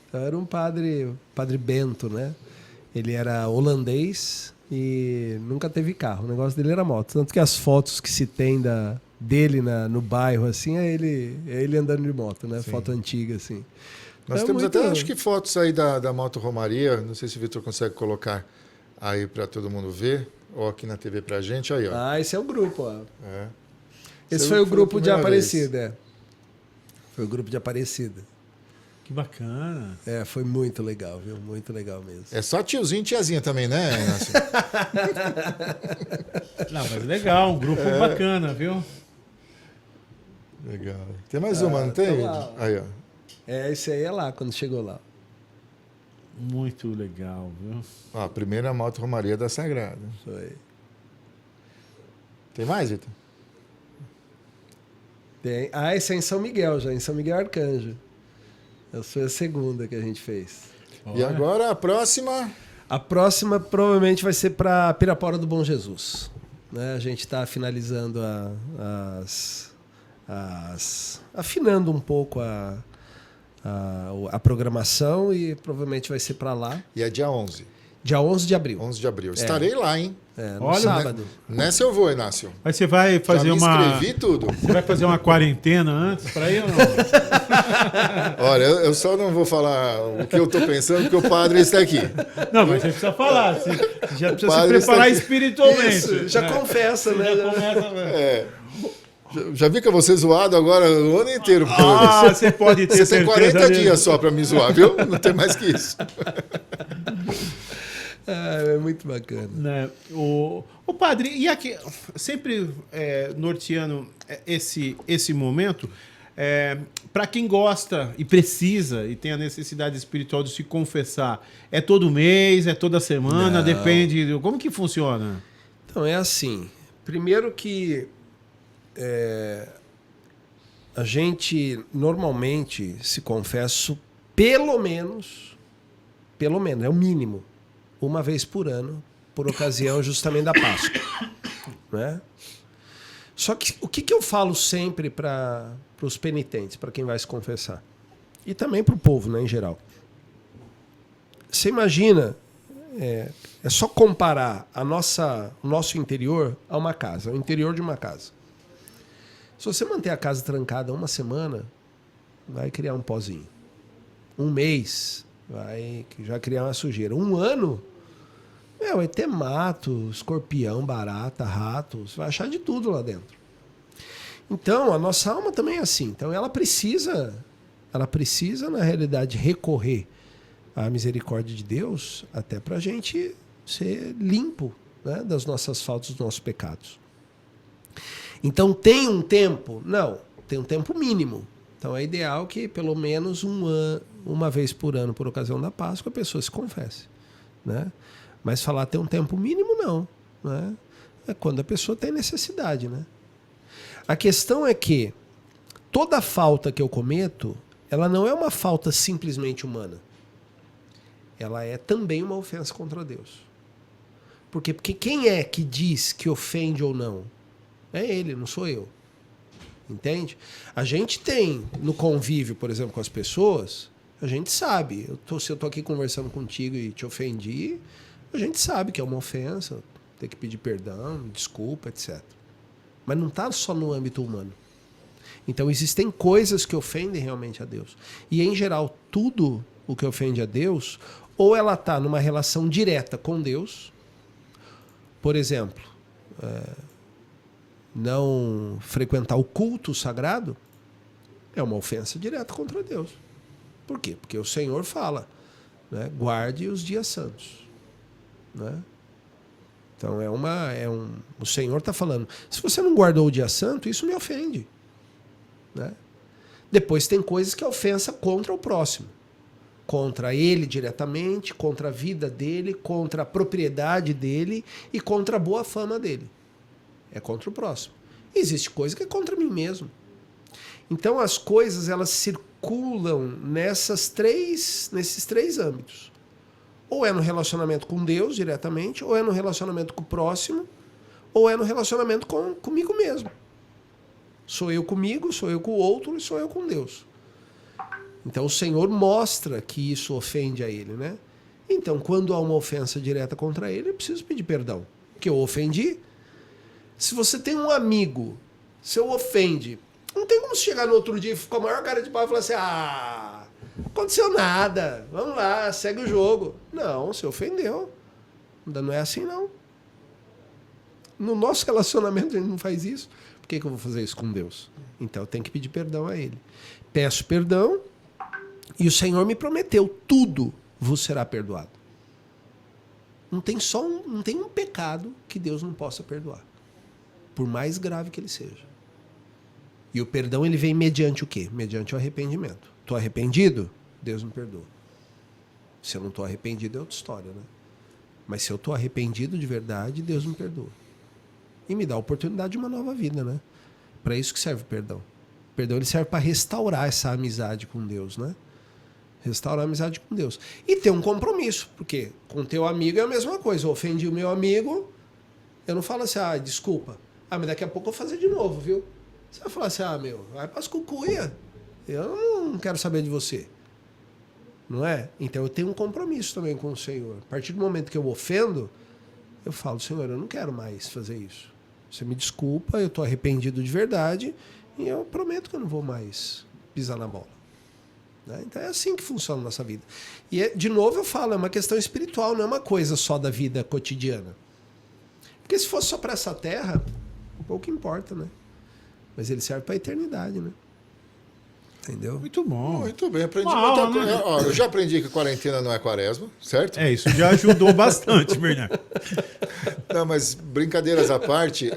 Então era um padre Bento, né? Ele era holandês e nunca teve carro. O negócio dele era moto. Tanto que as fotos que se tem dele no bairro, assim, é ele andando de moto, né? Sim. Foto antiga, assim. Nós É temos muito- até, acho que fotos aí da Moto Romaria, não sei se o Vitor consegue colocar aí para todo mundo ver, ou aqui na TV pra gente, aí, ó. Ah, esse é o grupo, ó. É. Esse Esse foi o foi a grupo de primeira Aparecida, é. Foi o grupo de Aparecida. Que bacana. É, foi muito legal, viu? Muito legal mesmo. É só tiozinho e tiazinha também, né, Inácio? Não, mas legal, um grupo bacana, viu? Legal. Tem mais uma, não tem? tá lá. Aí, ó. Esse aí é lá, quando chegou lá. Muito legal, viu? Ó, a primeira Moto Romaria da Sagrada. Foi. Tem mais, Vitor? Tem. Ah, esse é em São Miguel já, em São Miguel Arcanjo. Essa foi a segunda que a gente fez. E agora a próxima... A próxima provavelmente vai ser para Pirapora do Bom Jesus. Né? A gente está finalizando afinando um pouco a programação e provavelmente vai ser para lá. E é dia 11. Dia 11 de abril. 11 de abril. Estarei lá, hein? No Olha, sábado. Nessa eu vou, Inácio. Mas você vai fazer Já me uma. inscrevi tudo. Você vai fazer uma quarentena antes para ir ou não? Olha, eu só não vou falar o que eu tô pensando, porque o padre está aqui. Não, mas você precisa falar. Você já precisa se padre preparar está aqui. espiritualmente. Isso, já confessa, né? Já começa, né? Já vi que eu vou ser zoado agora o ano inteiro. por causa Ah, disso. você pode ter Você tem certeza 40 disso. dias só para me zoar, viu? Não tem mais que isso. É muito bacana. Né? O padre, e aqui, sempre norteando esse momento, para quem gosta e precisa e tem a necessidade espiritual de se confessar, é todo mês, é toda semana, Não. depende. Como que funciona? Então é assim. Primeiro que a gente normalmente se confessa pelo menos, é o mínimo, uma vez por ano, por ocasião justamente da Páscoa. Né? Só que o que eu falo sempre para os penitentes, para quem vai se confessar? E também para o povo, né, em geral. Você imagina, é só comparar o nosso interior a uma casa, o interior de uma casa. Se você manter a casa trancada uma semana, vai criar um pozinho. Um mês, vai já criar uma sujeira. Um ano, vai ter mato, escorpião, barata, rato, você vai achar de tudo lá dentro. Então, a nossa alma também é assim. Então, ela precisa, na realidade, recorrer à misericórdia de Deus até para a gente ser limpo, né, das nossas faltas, dos nossos pecados. Então, tem um tempo? Não, tem um tempo mínimo. Então, é ideal que pelo menos uma vez por ano, por ocasião da Páscoa, a pessoa se confesse. Né? Mas falar ter um tempo mínimo, não. Né? É quando a pessoa tem necessidade. Né? A questão é que toda falta que eu cometo, ela não é uma falta simplesmente humana. Ela é também uma ofensa contra Deus. Por quê? Porque quem é que diz que ofende ou não? É ele, não sou eu. Entende? A gente tem no convívio, por exemplo, com as pessoas, a gente sabe. Se eu estou aqui conversando contigo e te ofendi, a gente sabe que é uma ofensa, tem que pedir perdão, desculpa, etc. Mas não está só no âmbito humano. Então existem coisas que ofendem realmente a Deus. E, em geral, tudo o que ofende a Deus, ou ela está numa relação direta com Deus, por exemplo, não frequentar o culto sagrado é uma ofensa direta contra Deus. Por quê? Porque o Senhor fala, né, guarde os dias santos. Né? Então o Senhor está falando, se você não guardou o dia santo, isso me ofende. Né? Depois tem coisas que é ofensa contra o próximo. Contra ele diretamente, contra a vida dele, contra a propriedade dele e contra a boa fama dele. É contra o próximo. Existe coisa que é contra mim mesmo. Então as coisas elas circulam nesses três âmbitos. Ou é no relacionamento com Deus diretamente, ou é no relacionamento com o próximo, ou é no relacionamento comigo mesmo. Sou eu comigo, sou eu com o outro e sou eu com Deus. Então o Senhor mostra que isso ofende a ele, né? Então quando há uma ofensa direta contra ele, eu preciso pedir perdão. Porque eu ofendi. Se você tem um amigo, se eu ofende, não tem como chegar no outro dia e com a maior cara de pau e falar assim, não aconteceu nada, vamos lá, segue o jogo. Não, você ofendeu. Ainda não é assim, não. No nosso relacionamento a gente não faz isso. Por que eu vou fazer isso com Deus? Então eu tenho que pedir perdão a Ele. Peço perdão e o Senhor me prometeu, tudo vos será perdoado. Não tem um pecado que Deus não possa perdoar. Por mais grave que ele seja. E o perdão ele vem mediante o quê? Mediante o arrependimento. Estou arrependido? Deus me perdoa. Se eu não estou arrependido é outra história, né? Mas se eu estou arrependido de verdade, Deus me perdoa. E me dá a oportunidade de uma nova vida, né? Para isso que serve o perdão. O perdão ele serve para restaurar essa amizade com Deus, né? Restaurar a amizade com Deus. E ter um compromisso, porque com teu amigo é a mesma coisa. Eu ofendi o meu amigo, eu não falo assim, desculpa. Mas daqui a pouco eu vou fazer de novo, viu? Você vai falar assim, vai pras cucuia. Eu não quero saber de você. Não é? Então eu tenho um compromisso também com o Senhor. A partir do momento que eu ofendo, eu falo, Senhor, eu não quero mais fazer isso. Você me desculpa, eu estou arrependido de verdade e eu prometo que eu não vou mais pisar na bola. Né? Então é assim que funciona a nossa vida. E, de novo, eu falo, é uma questão espiritual, não é uma coisa só da vida cotidiana. Porque se fosse só para essa terra, pouco importa, né? Mas ele serve para a eternidade, né? Entendeu? Muito bom. Muito bem, aprendi Uau, muita coisa. Ó, eu já aprendi que quarentena não é quaresma, certo? Isso já ajudou bastante, Bernardo. Não, mas brincadeiras à parte,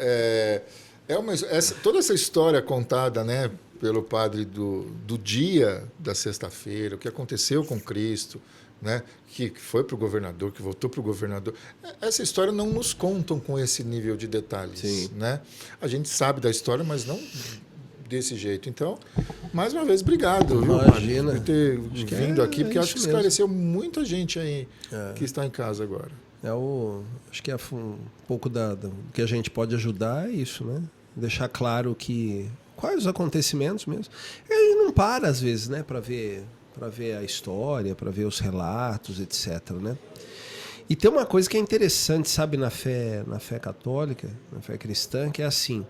toda essa história contada, né, pelo padre do dia da sexta-feira, o que aconteceu com Cristo, né, que foi para o governador, que voltou para o governador. Essa história não nos contam com esse nível de detalhes. Sim. Né? A gente sabe da história, mas não desse jeito. Então, mais uma vez, obrigado, viu, Imagina. por ter vindo aqui, porque acho que isso esclareceu muita gente aí que está em casa agora. Acho que é um pouco do que a gente pode ajudar é isso, né? Deixar claro quais os acontecimentos mesmo. E a gente não para, às vezes, né, para ver a história, para ver os relatos, etc. Né? E tem uma coisa que é interessante, sabe, na fé católica, na fé cristã, que é assim,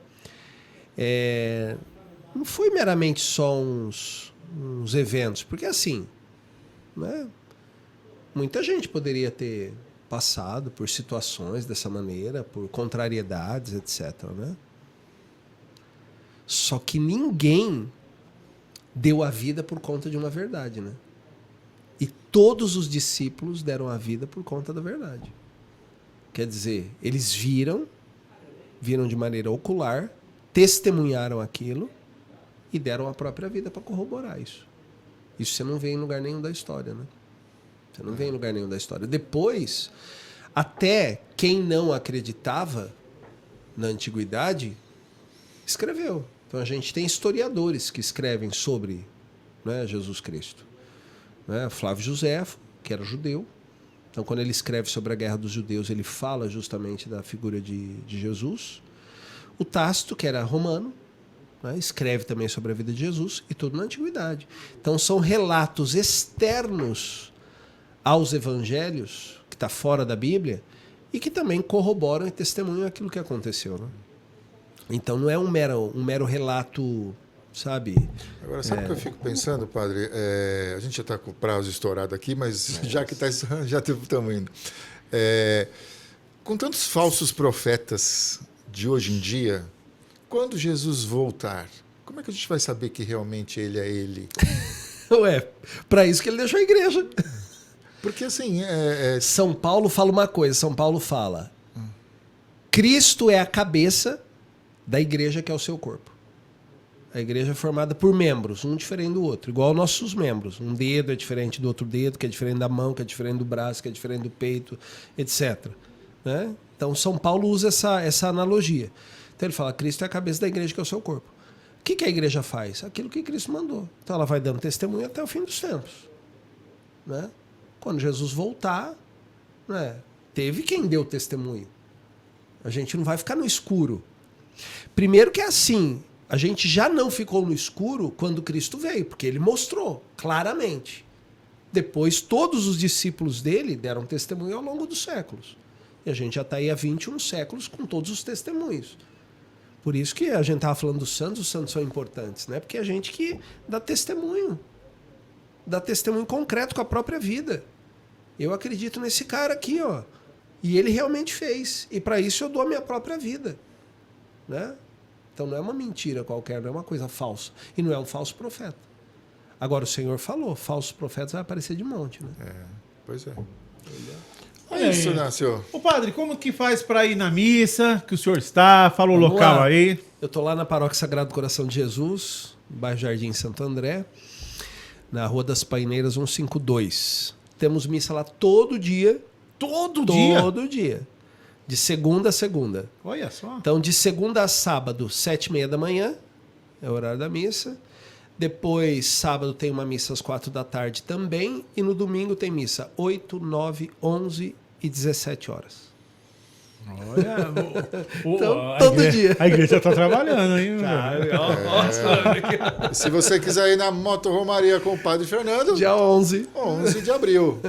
não foi meramente só uns eventos, porque assim, né, muita gente poderia ter passado por situações dessa maneira, por contrariedades, etc. Né? Só que ninguém deu a vida por conta de uma verdade, né? E todos os discípulos deram a vida por conta da verdade. Quer dizer, eles viram de maneira ocular, testemunharam aquilo e deram a própria vida para corroborar isso. Isso você não vê em lugar nenhum da história, né? Você não vê em lugar nenhum da história. Depois, até quem não acreditava na antiguidade, escreveu. Então a gente tem historiadores que escrevem sobre, né, Jesus Cristo. Né? Flávio Joséfo, que era judeu. Então quando ele escreve sobre a guerra dos judeus, ele fala justamente da figura de Jesus. O Tácito, que era romano, né, escreve também sobre a vida de Jesus, e tudo na antiguidade. Então são relatos externos aos evangelhos, que está fora da Bíblia, e que também corroboram e testemunham aquilo que aconteceu. Né? Então não é um mero relato, sabe? Agora, sabe o que eu fico pensando, padre? A gente já está com o prazo estourado aqui, mas já que já estamos indo. Com tantos falsos profetas de hoje em dia, quando Jesus voltar, como é que a gente vai saber que realmente ele é ele? Ué, para isso que ele deixou a igreja. Porque assim... São Paulo fala uma coisa, São Paulo fala, Cristo é a cabeça da igreja que é o seu corpo. A igreja é formada por membros, um diferente do outro, igual nossos membros. Um dedo é diferente do outro dedo, que é diferente da mão, que é diferente do braço, que é diferente do peito, etc. Né? Então, São Paulo usa essa analogia. Então, ele fala, Cristo é a cabeça da igreja, que é o seu corpo. O que a igreja faz? Aquilo que Cristo mandou. Então, ela vai dando testemunho até o fim dos tempos. Né? Quando Jesus voltar, né, teve quem deu testemunho. A gente não vai ficar no escuro. Primeiro que é assim, a gente já não ficou no escuro quando Cristo veio, porque ele mostrou claramente. Depois, todos os discípulos dele deram testemunho ao longo dos séculos. E a gente já está aí há 21 séculos com todos os testemunhos. Por isso que a gente estava falando dos santos, os santos são importantes, né? Porque é a gente que dá testemunho concreto com a própria vida. Eu acredito nesse cara aqui, ó. E ele realmente fez. E para isso eu dou a minha própria vida. Né? Então não é uma mentira qualquer, não é uma coisa falsa. E não é um falso profeta. Agora o Senhor falou, falsos profetas vai aparecer de monte. Né? Pois é. É isso, Inácio. Ô padre, como que faz para ir na missa que o senhor está? Fala o local aí. Eu estou lá na Paróquia Sagrado Coração de Jesus, no bairro Jardim Santo André, na Rua das Paineiras 152. Temos missa lá todo dia. Todo dia? Todo dia. De segunda a segunda. Olha só. Então, de segunda a sábado, 7h30 da manhã, é o horário da missa. Depois, sábado, tem uma missa às 4 da tarde também. E no domingo tem missa 8, 9, 11 e 17 horas. Olha, então, todo dia. A igreja está trabalhando, hein? Se você quiser ir na Moto Romaria com o Padre Fernando, dia 11 de abril.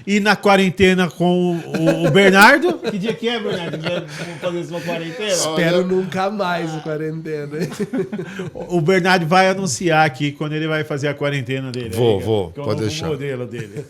E na quarentena com o Bernardo? Que dia que é, Bernardo? Vamos fazer sua quarentena? Espero nunca mais a quarentena. O Bernardo vai anunciar aqui quando ele vai fazer a quarentena dele. Vou, pode deixar. O modelo dele.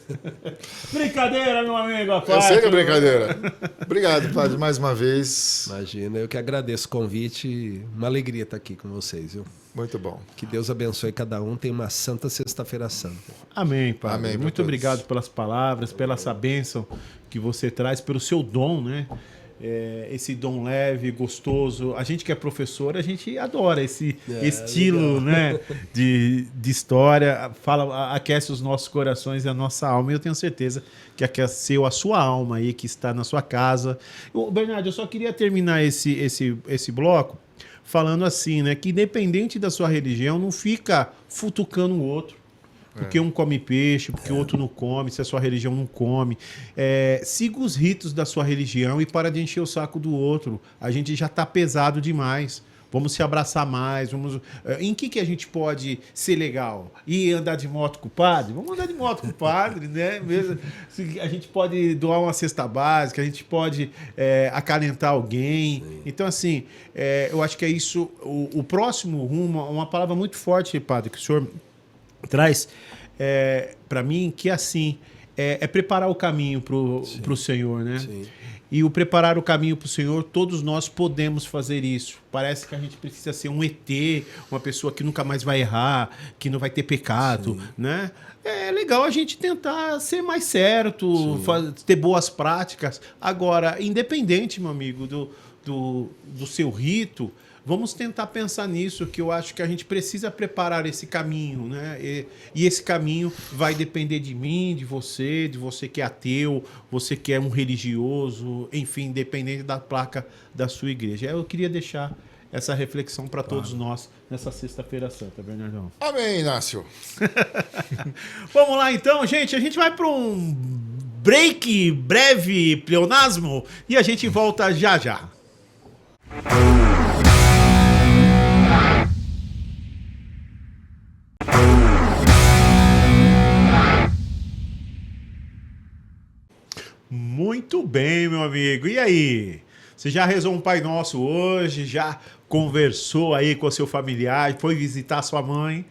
Brincadeira, meu amigo. Eu sei que é brincadeira. Obrigado, Padre, mais uma vez. Imagina, eu que agradeço o convite. Uma alegria estar aqui com vocês, viu? Muito bom. Que Deus abençoe cada um. Tenha uma santa sexta-feira santa. Amém, Padre. Amém. Muito obrigado pelas palavras, pela essa bênção que você traz, pelo seu dom, né? Esse dom leve, gostoso. A gente que é professor, a gente adora esse estilo, né, de história. Aquece os nossos corações e a nossa alma. E eu tenho certeza que aqueceu a sua alma aí, que está na sua casa. Bernardo, eu só queria terminar esse bloco falando assim, né, que independente da sua religião, não fica futucando o outro. Porque um come peixe, porque o outro não come, se a sua religião não come. Siga os ritos da sua religião e para de encher o saco do outro. A gente já está pesado demais. Vamos se abraçar mais. Em que a gente pode ser legal? Ir andar de moto com o padre? Vamos andar de moto com o padre, né? Mesmo, a gente pode doar uma cesta básica, a gente pode acalentar alguém. Sim. Então, assim, eu acho que é isso. O próximo rumo, uma palavra muito forte, padre, que o senhor traz para mim, que assim é preparar o caminho para o Senhor, né? Sim. E o preparar o caminho para o Senhor, todos nós podemos fazer isso. Parece que a gente precisa ser um ET, uma pessoa que nunca mais vai errar, que não vai ter pecado, sim, né? É legal a gente tentar ser mais certo, ter boas práticas. Agora, independente, meu amigo, do seu rito, vamos tentar pensar nisso, que eu acho que a gente precisa preparar esse caminho, né? E esse caminho vai depender de mim, de você que é ateu, você que é um religioso, enfim, dependente da placa da sua igreja. Eu queria deixar essa reflexão para todos nós nessa Sexta-feira Santa, Bernardão. Amém, Inácio. Vamos lá, então, gente. A gente vai para um break breve, pleonasmo, e a gente volta já já. Muito bem, meu amigo. E aí? Você já rezou um Pai Nosso hoje? Já conversou aí com o seu familiar? Foi visitar sua mãe?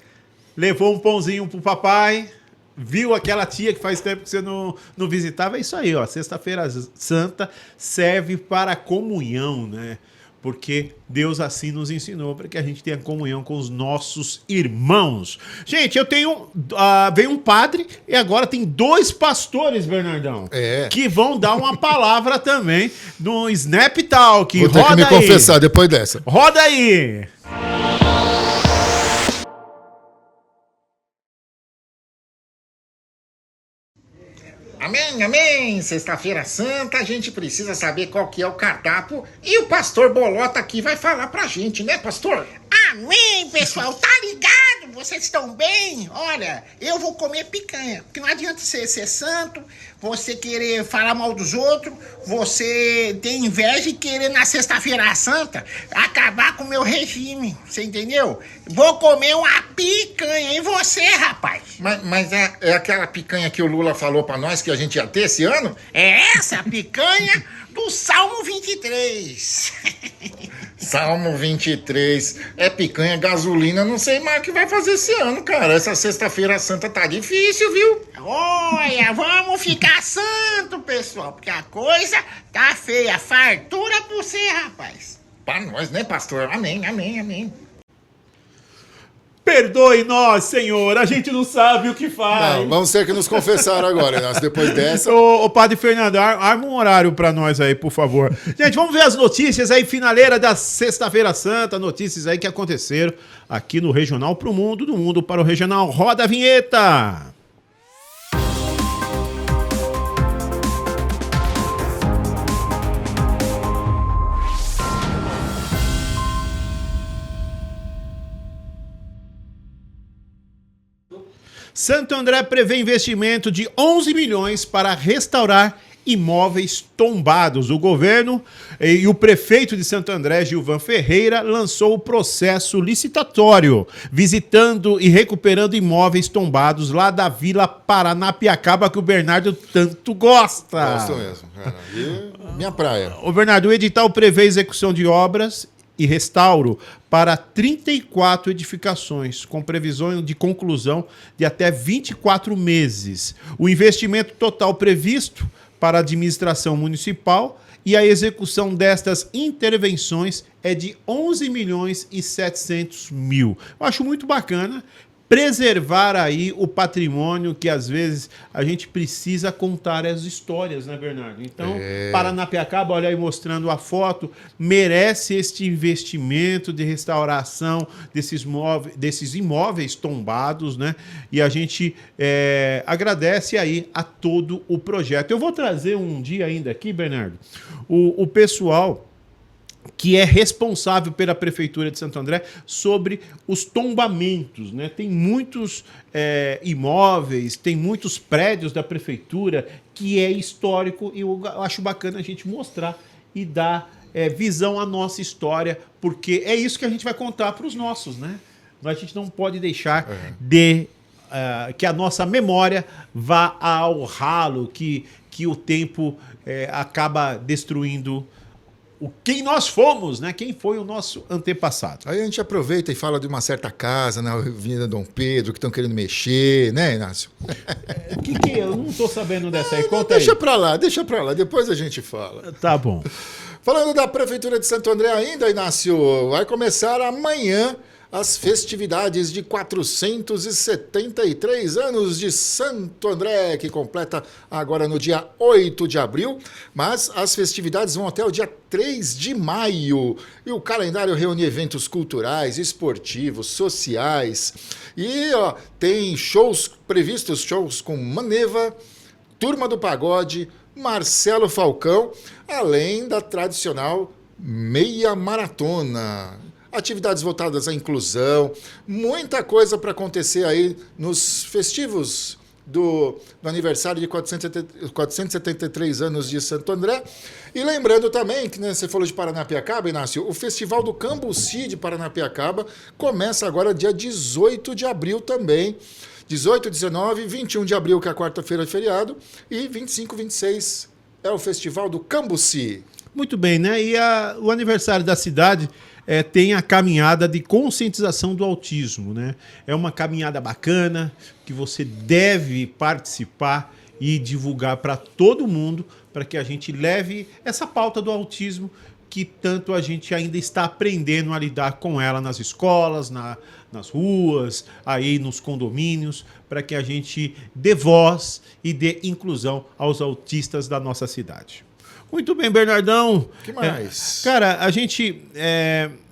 Levou um pãozinho pro papai? Viu aquela tia que faz tempo que você não visitava? É isso aí, ó. Sexta-feira Santa serve para a comunhão, né? Porque Deus assim nos ensinou para que a gente tenha comunhão com os nossos irmãos. Gente, eu tenho... veio um padre e agora tem 2 pastores, Bernardão, que vão dar uma palavra também no Snap Talk. Vou ter que me confessar depois dessa. Roda aí! Amém, amém. Sexta-feira Santa, a gente precisa saber qual que é o cardápio e o pastor Bolota aqui vai falar pra gente, né, pastor? Amém, pessoal. Tá ligado? Vocês estão bem? Olha, eu vou comer picanha. Porque não adianta você ser santo, você querer falar mal dos outros, você ter inveja e querer na sexta-feira santa acabar com o meu regime. Você entendeu? Vou comer uma picanha. E você, rapaz? Mas é aquela picanha que o Lula falou pra nós que a gente ia ter esse ano? É essa picanha do Salmo 23. Salmo 23. É picanha, gasolina, não sei mais o que vai fazer esse ano, cara. Essa sexta-feira santa tá difícil, viu? Olha, vamos ficar santo, pessoal, porque a coisa tá feia. Fartura pra você, rapaz. Pra nós, né, pastor? Amém, amém, amém. Perdoe nós, Senhor, a gente não sabe o que faz. Não, vamos ter que nos confessar agora, Inácio, depois dessa. Ô, Padre Fernando, arma um horário pra nós aí, por favor. Gente, vamos ver as notícias aí, finaleira da Sexta-feira Santa, notícias aí que aconteceram aqui no Regional pro Mundo, do Mundo para o Regional. Roda a vinheta! Santo André prevê investimento de 11 milhões para restaurar imóveis tombados. O governo e o prefeito de Santo André, Gilvan Ferreira, lançou o processo licitatório, visitando e recuperando imóveis tombados lá da Vila Paranapiacaba, que o Bernardo tanto gosta. Gosto mesmo, cara. E minha praia. O Bernardo, o edital prevê execução de obras e restauro para 34 edificações, com previsão de conclusão de até 24 meses. O investimento total previsto para a administração municipal e a execução destas intervenções é de 11 milhões e 700 mil. Eu acho muito bacana preservar aí o patrimônio que às vezes a gente precisa contar as histórias, né, Bernardo? Então, Paranapiacaba, olha aí mostrando a foto, merece este investimento de restauração desses imóveis tombados, né? E a gente agradece aí a todo o projeto. Eu vou trazer um dia ainda aqui, Bernardo, o pessoal que é responsável pela Prefeitura de Santo André sobre os tombamentos, né? Tem muitos imóveis, tem muitos prédios da Prefeitura que é histórico e eu acho bacana a gente mostrar e dar visão à nossa história, porque é isso que a gente vai contar para os nossos, né? A gente não pode deixar que a nossa memória vá ao ralo, que o tempo acaba destruindo quem nós fomos, né? Quem foi o nosso antepassado. Aí a gente aproveita e fala de uma certa casa na Avenida Dom Pedro, que estão querendo mexer, né, Inácio? Que eu não estou sabendo dessa aí, conta deixa aí. Deixa pra lá, depois a gente fala. Tá bom. Falando da Prefeitura de Santo André ainda, Inácio, vai começar amanhã as festividades de 473 anos de Santo André, que completa agora no dia 8 de abril, mas as festividades vão até o dia 3 de maio. E o calendário reúne eventos culturais, esportivos, sociais. E tem shows previstos, shows com Maneva, Turma do Pagode, Marcelo Falcão, além da tradicional meia maratona. Atividades voltadas à inclusão, muita coisa para acontecer aí nos festivos do aniversário de 473 anos de Santo André. E lembrando também que, né, você falou de Paranapiacaba, Inácio, o Festival do Cambuci de Paranapiacaba começa agora dia 18 de abril também. 18, 19, 21 de abril, que é a quarta-feira de feriado, e 25, 26 é o Festival do Cambuci. Muito bem, né? E o aniversário da cidade tem a caminhada de conscientização do autismo, né? É uma caminhada bacana que você deve participar e divulgar para todo mundo, para que a gente leve essa pauta do autismo que tanto a gente ainda está aprendendo a lidar com ela nas escolas, nas ruas, aí nos condomínios, para que a gente dê voz e dê inclusão aos autistas da nossa cidade. Muito bem, Bernardão. Que mais? Cara, a gente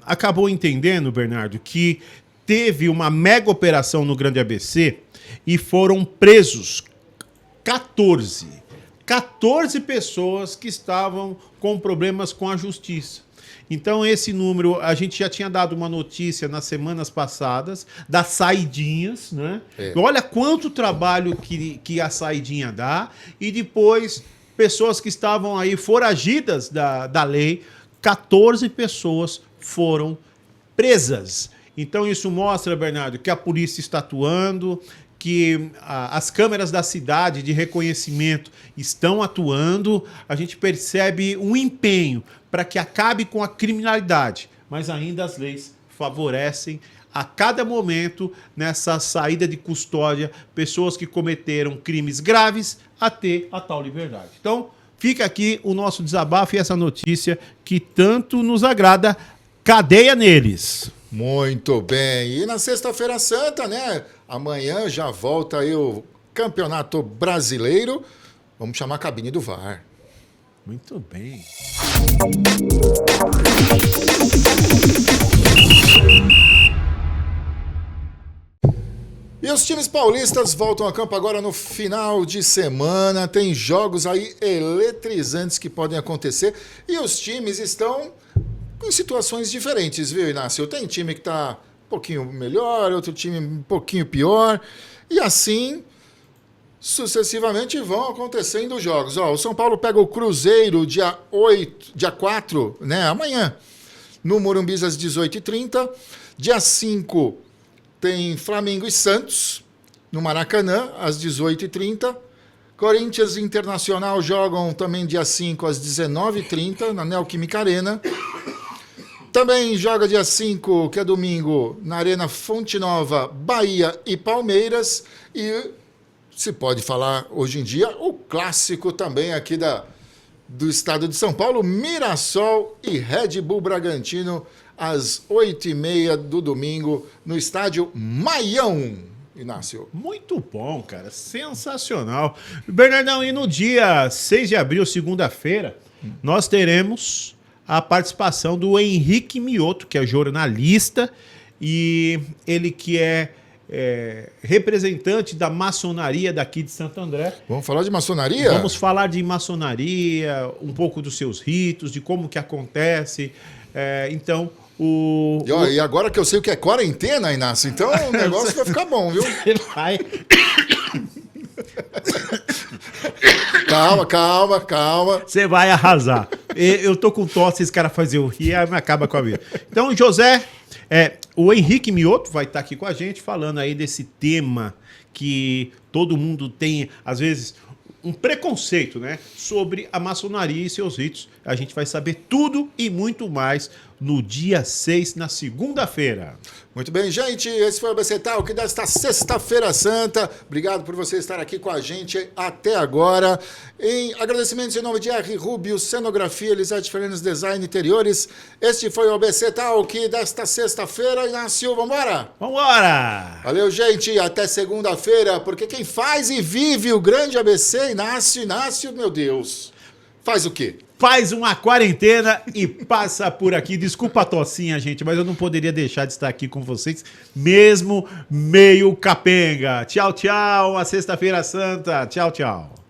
acabou entendendo, Bernardo, que teve uma mega operação no Grande ABC e foram presos 14. 14 pessoas que estavam com problemas com a justiça. Então, esse número, a gente já tinha dado uma notícia nas semanas passadas das saidinhas, né? Olha quanto trabalho que a saidinha dá. E depois, pessoas que estavam aí foragidas da lei, 14 pessoas foram presas. Então, isso mostra, Bernardo, que a polícia está atuando, que as câmeras da cidade de reconhecimento estão atuando. A gente percebe um empenho para que acabe com a criminalidade, mas ainda as leis favorecem a cada momento nessa saída de custódia pessoas que cometeram crimes graves a ter a tal liberdade. Então, fica aqui o nosso desabafo e essa notícia que tanto nos agrada. Cadeia neles! Muito bem. E na Sexta-feira Santa, né? Amanhã já volta aí o Campeonato Brasileiro. Vamos chamar a cabine do VAR. Muito bem. E os times paulistas voltam a campo agora no final de semana. Tem jogos aí eletrizantes que podem acontecer. E os times estão em situações diferentes, viu, Inácio? Tem time que está um pouquinho melhor, outro time um pouquinho pior. E assim, sucessivamente, vão acontecendo os jogos. Ó, o São Paulo pega o Cruzeiro dia 4, né, amanhã, no Morumbi às 18h30. Dia 5 tem Flamengo e Santos, no Maracanã, às 18h30. Corinthians e Internacional jogam também dia 5 às 19h30, na Neoquímica Arena. Também joga dia 5, que é domingo, na Arena Fonte Nova, Bahia e Palmeiras. E se pode falar hoje em dia, o clássico também aqui do estado de São Paulo, Mirassol e Red Bull Bragantino, às 8h30 do domingo, no estádio Maião. Inácio. Muito bom, cara. Sensacional. Bernardão, e no dia 6 de abril, segunda-feira, nós teremos a participação do Henrique Mioto, que é jornalista, e ele que é representante da maçonaria daqui de Santo André. Vamos falar de maçonaria? Vamos falar de maçonaria, um pouco dos seus ritos, de como que acontece. E agora que eu sei o que é quarentena, Inácio, então o negócio vai ficar bom, viu? Vai. Calma. Você vai arrasar. Eu tô com tosse, esse cara fazer o rir, aí me acaba com a vida. Então, o Henrique Mioto vai estar aqui com a gente falando aí desse tema que todo mundo tem, às vezes, um preconceito, né, sobre a maçonaria e seus ritos. A gente vai saber tudo e muito mais no dia 6, na segunda-feira. Muito bem, gente. Esse foi o ABC Talk desta Sexta-feira Santa. Obrigado por você estar aqui com a gente até agora. Em agradecimentos em nome de R. Rubio, Cenografia, Elisete Fernandes, Design Interiores. Este foi o ABC Talk desta sexta-feira. Inácio, vambora? Vambora! Valeu, gente. Até segunda-feira, porque quem faz e vive o grande ABC, Inácio, meu Deus, faz o quê? Faz uma quarentena e passa por aqui. Desculpa a tossinha, gente, mas eu não poderia deixar de estar aqui com vocês, mesmo meio capenga. Tchau, tchau. A Sexta-feira Santa. Tchau, tchau.